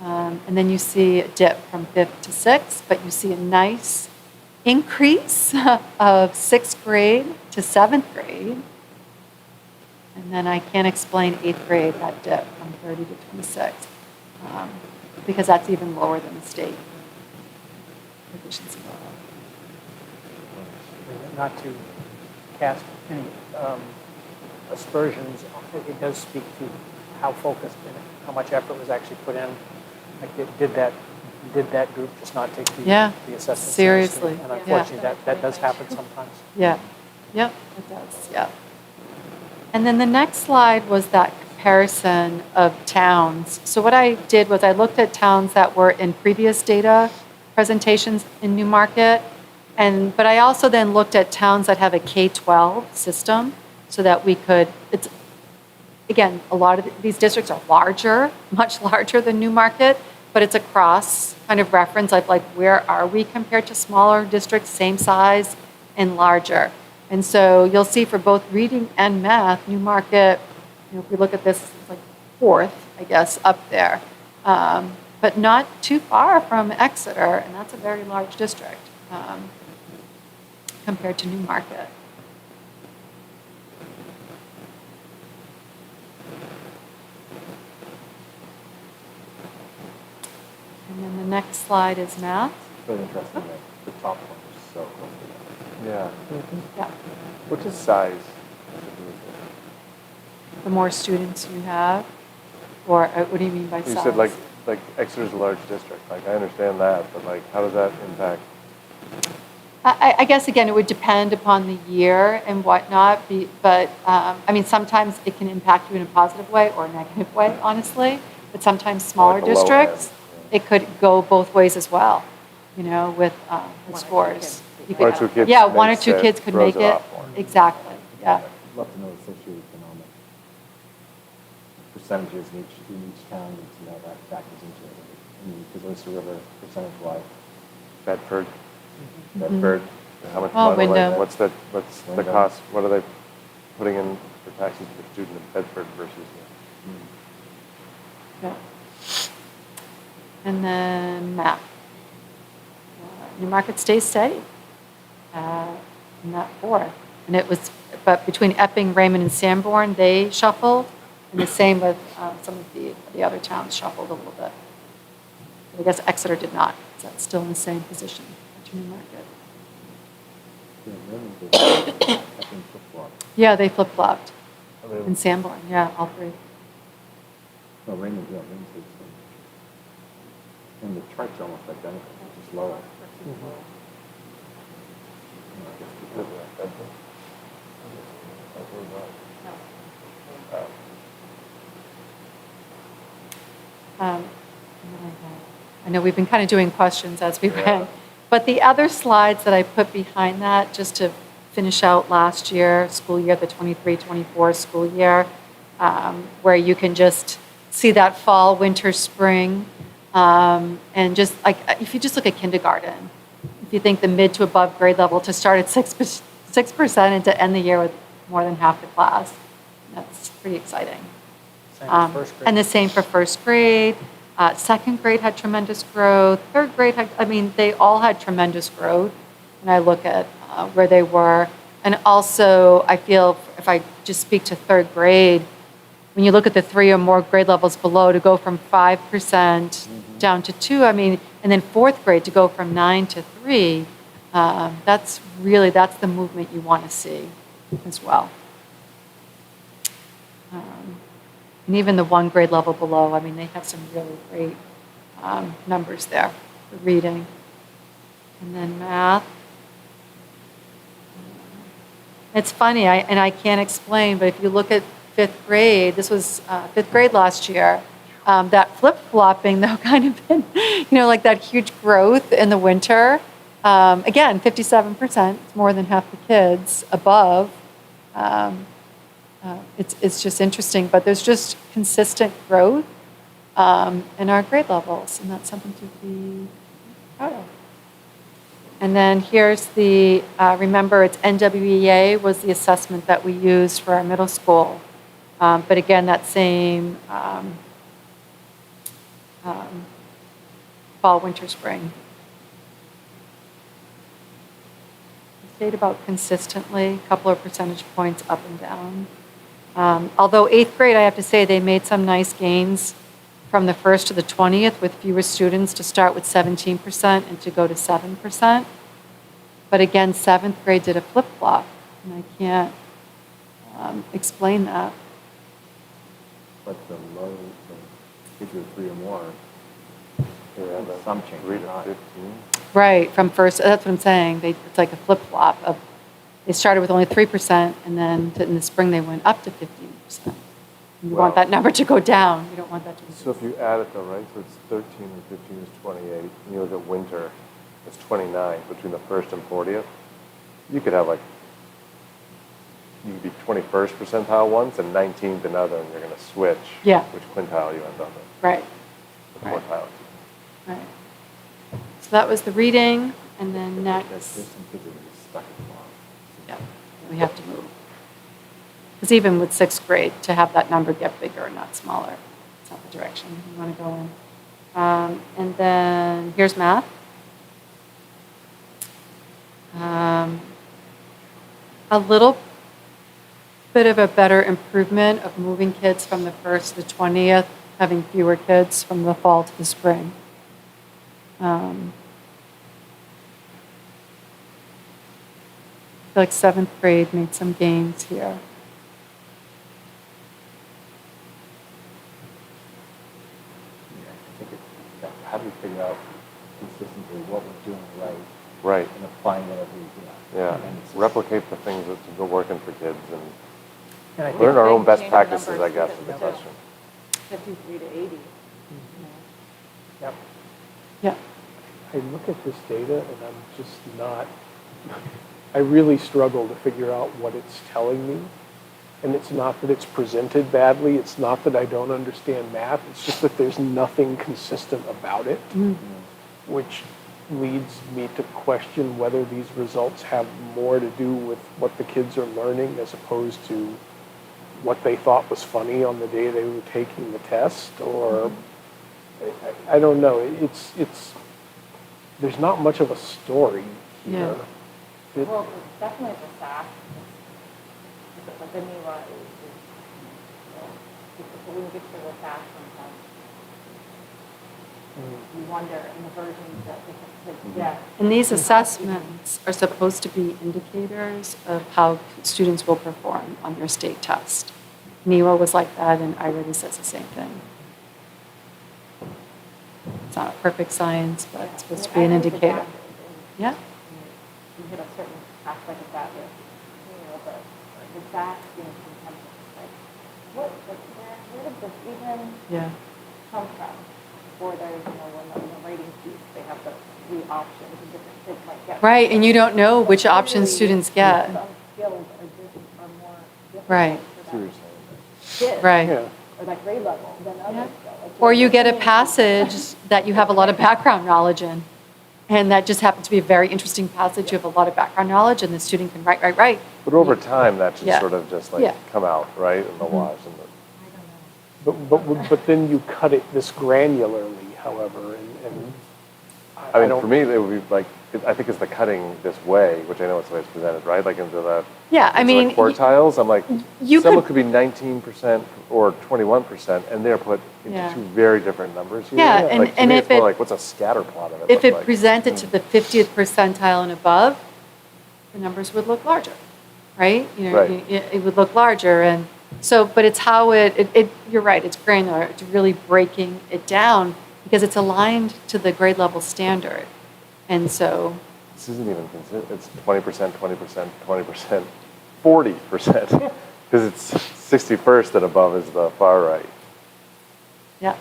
And then you see a dip from 5th to 6th, but you see a nice increase of 6th grade to 7th grade. And then I can't explain 8th grade, that dip from 30 to 26, because that's even lower than the state proficiency level. Not to cast any aspersions, it does speak to how focused and how much effort was actually put in. Like, did that group just not take the assessment seriously? And unfortunately, that does happen sometimes. Yeah, yep, it does, yeah. And then the next slide was that comparison of towns. So what I did was I looked at towns that were in previous data presentations in Newmarket, but I also then looked at towns that have a K-12 system so that we could, again, a lot of these districts are larger, much larger than Newmarket, but it's a cross kind of reference, like where are we compared to smaller districts, same size and larger. And so you'll see for both reading and math, Newmarket, if we look at this, it's like 4th, I guess, up there. But not too far from Exeter, and that's a very large district compared to Newmarket. And then the next slide is math. It's really interesting that the top one is so close together. Yeah. Yeah. What does size have to do with it? the more students you have? Or what do you mean by size? You said like Exeter's a large district, like I understand that, but like how does that impact? I guess, again, it would depend upon the year and whatnot, but, I mean, sometimes it can impact you in a positive way or a negative way, honestly, but sometimes smaller Like the low districts, end, it could go both ways as well, with One or two scores. kids. You One or could- two kids Yeah, one or makes two it- kids could throws make it it. off more. Exactly, yeah. I'd love to know the socioeconomic percentages in each town and see how that factors into it. I mean, because Oyster River, percentage-wise, Bedford, Mm-hmm. Bedford, how much Oh, money, Wyndham. what's the Wyndham. cost, what are they putting in for taxes per student in Bedford versus? Yeah. And then map. Newmarket stays steady in that 4. And it was, but between Epping, Raymond, and Sanborn, they shuffled. And the same with some of the other towns shuffled a little bit. But I guess Exeter did not. So that's still in the same position to Newmarket. yeah, Raymond did, I think, flip-flop. Yeah, they flip-flopped. I mean, In Sanborn, yeah, all 3. No, Raymond did, and the chart's almost identical, just lower. I know we've been kind of doing questions as we went, but the other slides that I put behind that, just to finish out last year, school year, the 23-24 school year, where you can just see that fall, winter, spring, and just like, if you just look at kindergarten, if you think the mid to above grade level to start at 6% and to end the year with more than half the class, that's pretty exciting. Same as first grade. And the same for first grade. Second grade had tremendous growth. Third grade had, I mean, they all had tremendous growth. And I look at where they were. And also, I feel if I just speak to third grade, when you look at the 3 or more grade levels below, to go from 5% down to 2, I mean, and then fourth grade to go from 9 to 3, that's the movement you want to see as well. And even the 1 grade level below, I mean, they have some really great numbers there for reading. And then math. It's funny, I can't explain, but if you look at 5th grade, this was 5th grade last year, that flip-flopping, though, kind of been, like that huge growth in the winter. Again, 57%, it's more than half the kids above. It's just interesting, but there's just consistent growth in our grade levels, and that's something to be proud of. And then here's the, remember, it's NWEA was the assessment that we used for our middle school. But again, that same fall, winter, spring. It stayed about consistently, a couple of percentage points up and down. Although 8th grade, I have to say, they made some nice gains from the 1st to the 20th with fewer students to start with 17% and to go to 7%. But again, 7th grade did a flip-flop, and I can't explain that. But the low, the kids with 3 or more, some change. 3 to not. 15. Right, from first, that's what I'm saying. It's like a flip-flop of, they started with only 3%, and then in the spring they went up to 15%. You want that number to go down. You don't want that to go So if you add it though, right, so it's 13 and 15 is 28, and you look at winter, it's 29 between the 1st and 40th. You could have you could be 21st percentile once and 19th another, and you're going to switch Yeah. which quintile you end up in. Right, With Right. quartiles. right. So that was the reading, and then There's next, some kids that are just stuck at the bottom. yeah, we have to move. Because even with 6th grade, to have that number get bigger and not smaller, it's not the direction you want to go in. And then here's math. A little bit of a better improvement of moving kids from the 1st to the 20th, having fewer kids from the fall to the spring. I feel like 7th grade made some gains here. think how do we figure out consistently what we're doing right Right. and applying it every, Yeah. and it's just- Replicate the things that's been working for kids and And I think learn our own best Change the practices, I numbers guess, with is the it, question. 53 to 80. Yep. Yeah. I look at this data and I'm just not, I really struggle to figure out what it's telling me. And it's not that it's presented badly, it's not that I don't understand math, it's just that there's nothing consistent about it, which leads me to question whether these results have more to do with what the kids are learning as opposed to what they thought was funny on the day they were taking the test, or I don't know. It's there's not much of a story here. It- Well, it's definitely the SAS. But the NEWA when you get to the SAS sometimes, you wonder in the versions that the kids get. And these assessments are supposed to be indicators of how students will perform on their state test. NEWA was like that, and iReady says the same thing. It's not a perfect science, but it's supposed to be an indicator. Yeah. You hit a certain aspect of that with, but the SAS being contemporary, like, where did this even Yeah. come from? Or there's, in the rating piece, they have the 3 options and different kids might get. Right, and you don't know which options Clearly, students get. Some skills are more difficult Right. for that kid, Right. Yeah. or that grade level than others. Yeah. though. Like, Or you get a there's passage that you have a lot of background knowledge in, and that just happens to be a very interesting passage. You have a lot of background knowledge, and the student can write. But over time, that should Yeah. sort of just Yeah. come out, right, in the wash. And But then you cut it this granularly, however, and I mean, don't. for me, it would be like, I think it's the cutting this way, which I know it's the way it's presented, right? Like into the, Yeah, I into the mean, quartiles. I'm like, you someone could- could be 19% or 21%, and they're put into Yeah. 2 very different numbers here. Yeah, Like, to and me, if it's more it- like, what's a scatter plot of it if look it like? presented to the 50th percentile and above, the numbers would look larger, right? Right. It would look larger, and so, but it's how you're right, it's granular, it's really breaking it down, because it's aligned to the grade level standard. And so, This isn't even considered, it's 20%, 20%, 20%, 40%, because it's 61st and above is the far right. yeah.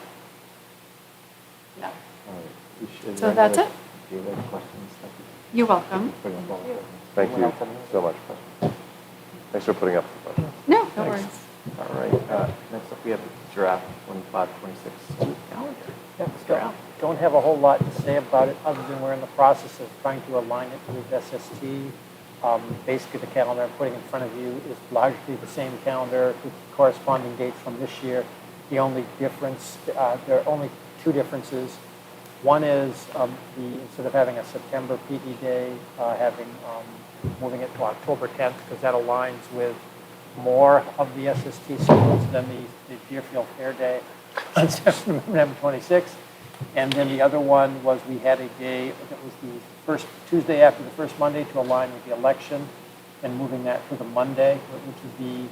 Yeah, All right. Is So there that's any it. Do you have any questions? Thank you. You're welcome. Bring up all the questions. Thank Anyone you else have any? so much. Thanks for putting up with the question. No, no worries. All right, next up, we have the draft 25-26 school calendar. Don't have a whole lot to say about it, other than we're in the process of trying to align it with SST. Basically, the calendar I'm putting in front of you is largely the same calendar with corresponding dates from this year. The only difference, there are only 2 differences. One is instead of having a September PD day, moving it to October 10th, because that aligns with more of the SST schools than the Deerfield Fair Day on September 26th. And then the other one was we had a day that was the first Tuesday after the first Monday to align with the election, and moving that to the Monday, which would be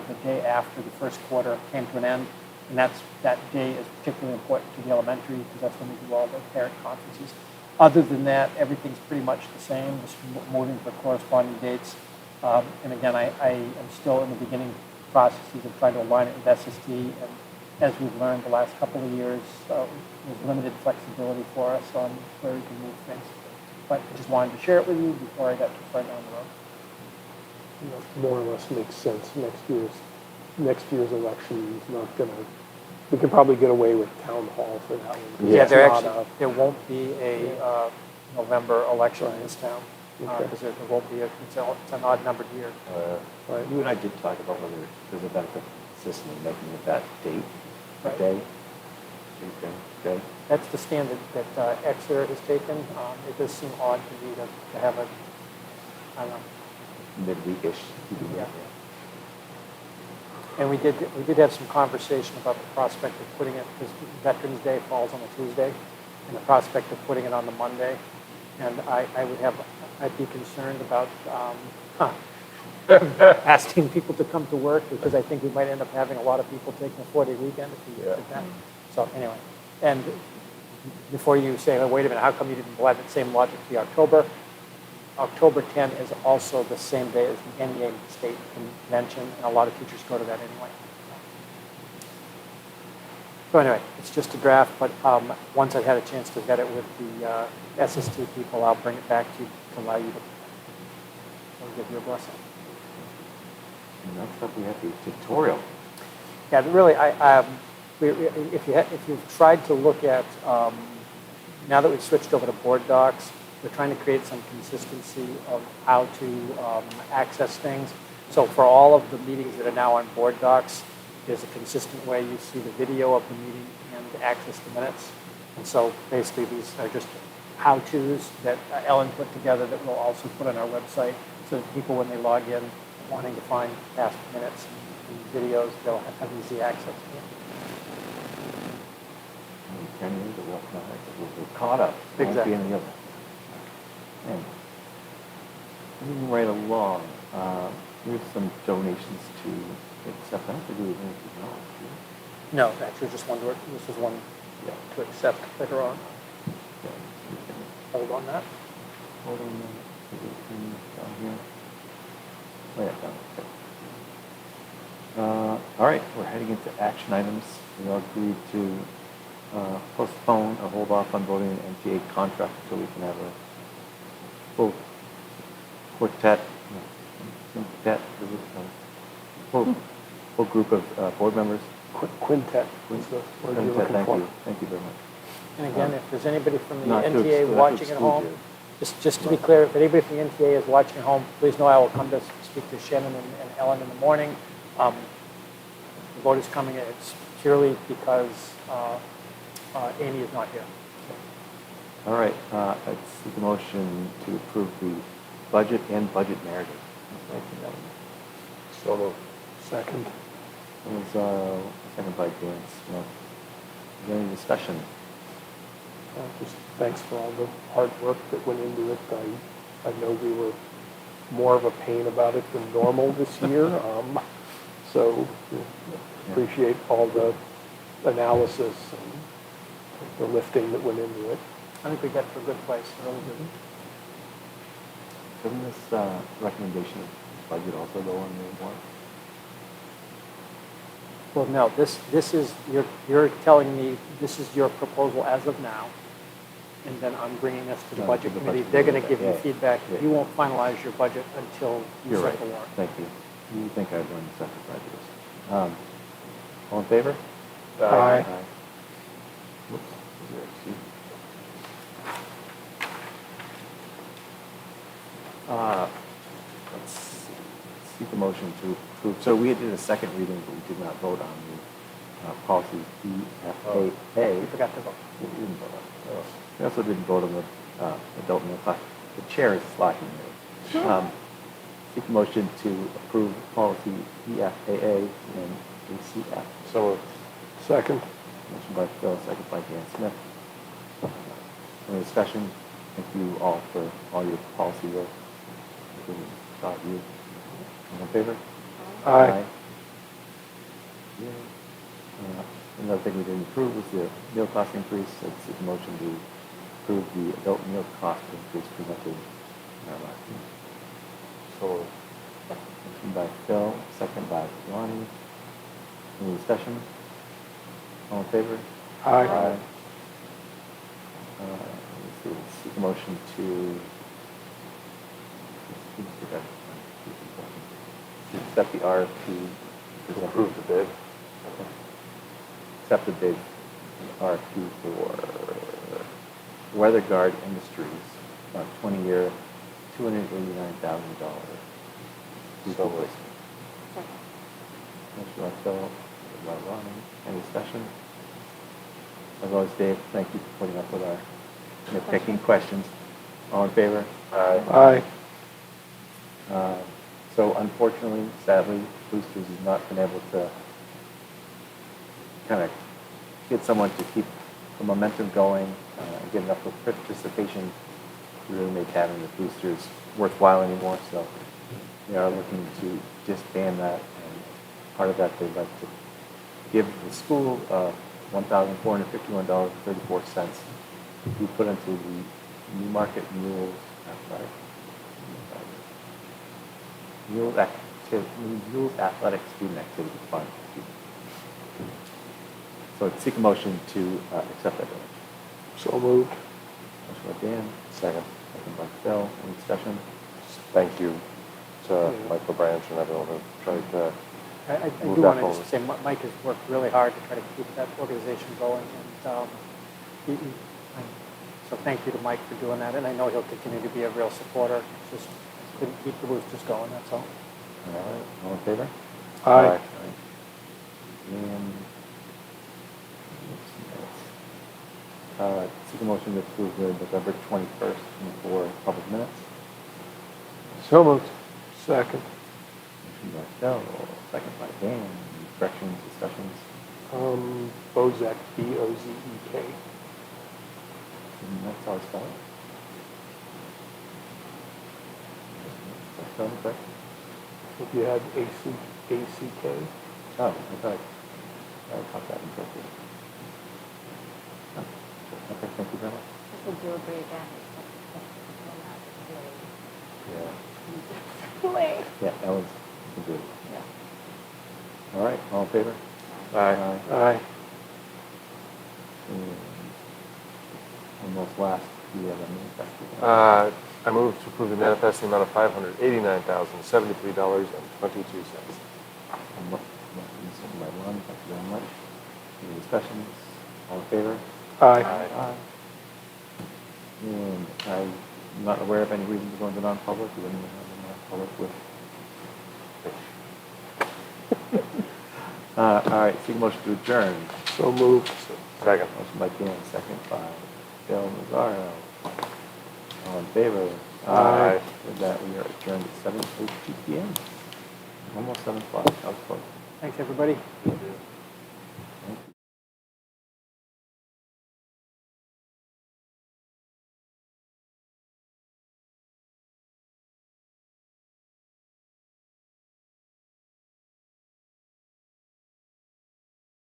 the day after the first quarter came to an end. And that day is particularly important to the elementary, because that's when we do all the parent conferences. Other than that, everything's pretty much the same, just moving for corresponding dates. And again, I am still in the beginning processes of trying to align it with SST. And as we've learned the last couple of years, there's limited flexibility for us on where we can move things. But I just wanted to share it with you before I got too far down the road. More or less makes sense. Next year's election is not gonna. We could probably get away with town hall for that one. Yeah, It's there won't be a November election in this town, Okay. because there won't be it's an odd numbered year. Right. You and I did talk about whether there's a benefit system in making it that date, Right. day. Okay. That's the standard that Exeter has taken. It does seem odd to me to have a, I don't know. Midweekish. Yeah. And we did have some conversation about the prospect of putting it, because Veterans Day falls on a Tuesday, and the prospect of putting it on the Monday. And I'd be concerned about asking people to come to work, because I think we might end up having a lot of people taking a 4-day weekend if we did that. So anyway, And before you say, oh, wait a minute, how come you didn't apply that same logic to the October? October 10 is also the same day as the NEA state convention, and a lot of teachers go to that anyway. So anyway, it's just a draft, but once I've had a chance to vet it with the SST people, I'll bring it back to you to allow you to give you a blessing. And next up, we have the tutorial. Yeah, really, if you've tried to look at, now that we've switched over to board docs, we're trying to create some consistency of how to access things. So for all of the meetings that are now on board docs, there's a consistent way you see the video of the meeting and access the minutes. And so basically these are just how-tos that Ellen put together that we'll also put on our website so that people, when they log in, wanting to find past minutes and videos, they'll have easy access to them. 10 years ago, we're caught up. Exactly. One being the other. And moving right along, here's some donations to accept. I don't think we did anything else, do we? No, actually, just one. This is one to accept later on. Yeah, we can Hold on that. hold on a minute. Down here. Oh, yeah, down there. All right, we're heading into action items. We all agreed to postpone or hold off on voting an MTA contract until we can have a full quartet, quintet, full group of board members. Quintet is the word you're looking Thank for. you. Thank you very much. And again, if there's anybody from the Not to NTA exclude- watching at exclude home, you. just to be clear, if anybody from the NTA is watching at home, please know I will come to speak to Shannon and Ellen in the morning. The vote is coming. It's purely because Amy is not here. All right, let's seek a motion to approve the budget and budget narrative. So moved. Second. It was second by Dan Smith. Is there any discussion? Just thanks for all the hard work that went into it. I know we were more of a pain about it than normal this year. So appreciate all the analysis and the lifting that went into it. I think we got to a good place. Really good. Doesn't this recommendation of budget also go on the warrant? Well, no, this is, you're telling me this is your proposal as of now, and then I'm bringing this to the No, budget to the committee. budget They're going to committee, give you yeah. feedback. Yeah. You won't finalize your budget until you You're set right. the warrant. Thank you. You think I've learned the second side of this. All in favor? Aye. Whoops. Is there a C? Let's seek a motion to approve. So we did a second reading, but we did not vote on the policy EFAA. You forgot to vote. We didn't vote on it. We also didn't vote on the adult meal class. The chair is slacking there. Seek a motion to approve policy EFAA and ACF. So second. Motion by Phil, second by Dan Smith. Any discussion? Thank you all for all your policy work, including Scott, you. All in favor? Aye. Yeah. Another thing we didn't approve was the meal cost increase. So seek a motion to approve the adult meal cost increase presented in our last meeting. So, motion by Phil, second by Lonnie. Any discussion? All in favor? Aye. Let's see, seek a motion to accept the RFP. Approve the bid. Accept the bid, RFP for WeatherGuard Industries, 20-year, $289,000. So moved. Motion by Phil, second by Ronnie. Any discussion? As always, Dave, thank you for putting up with our nitpicking questions. All in favor? Aye. Aye. So unfortunately, sadly, Boosters has not been able to kind of get someone to keep the momentum going and get enough participation to really make having the Boosters worthwhile anymore. So they are looking to disband that, and part of that they'd like to give the school $1,451.34 to be put into the Newmarket Mules Athletic. Mules Athletic Student Activity Fund. So seek a motion to accept that donation. So moved. Motion by Dan. Second by Phil. Any discussion? Thank you to Michael Branch and everyone who tried to I do move want that to just forward. say, Mike has worked really hard to try to keep that organization going, and so thank you to Mike for doing that, and I know he'll continue to be a real supporter, just couldn't keep the boosters going, that's all. All right, all in favor? Aye. And seek a motion to approve the November 21st, 24 public minutes. So moved. Second. Motion by Phil, second by Dan. Any corrections, discussions? Bozek, B-O-Z-E-K. That's how I spell it. Is that spelled correct? If you had A-C-K. Oh, I thought I caught that incorrectly. Oh, okay, thank you very much. I think you agree again. Yeah. Yeah, Ellen's good. Yeah. All right, all in favor? Aye. Aye. And almost last, we have a manifest. I move to approve the manifest in the amount of $589,073.22. Second by Lon, thank you very much. Any discussions? All in favor? Aye. Aye. And I'm not aware of any reason to go into non-public. We wouldn't have a non-public with Rich. All right, seek a motion to adjourn. So moved. Second. Motion by Dan, second by Bill Mazzaro. All in favor? Aye. With that, we are adjourned at 7:02 p.m. Almost 7 o'clock. That was close. Thanks, everybody.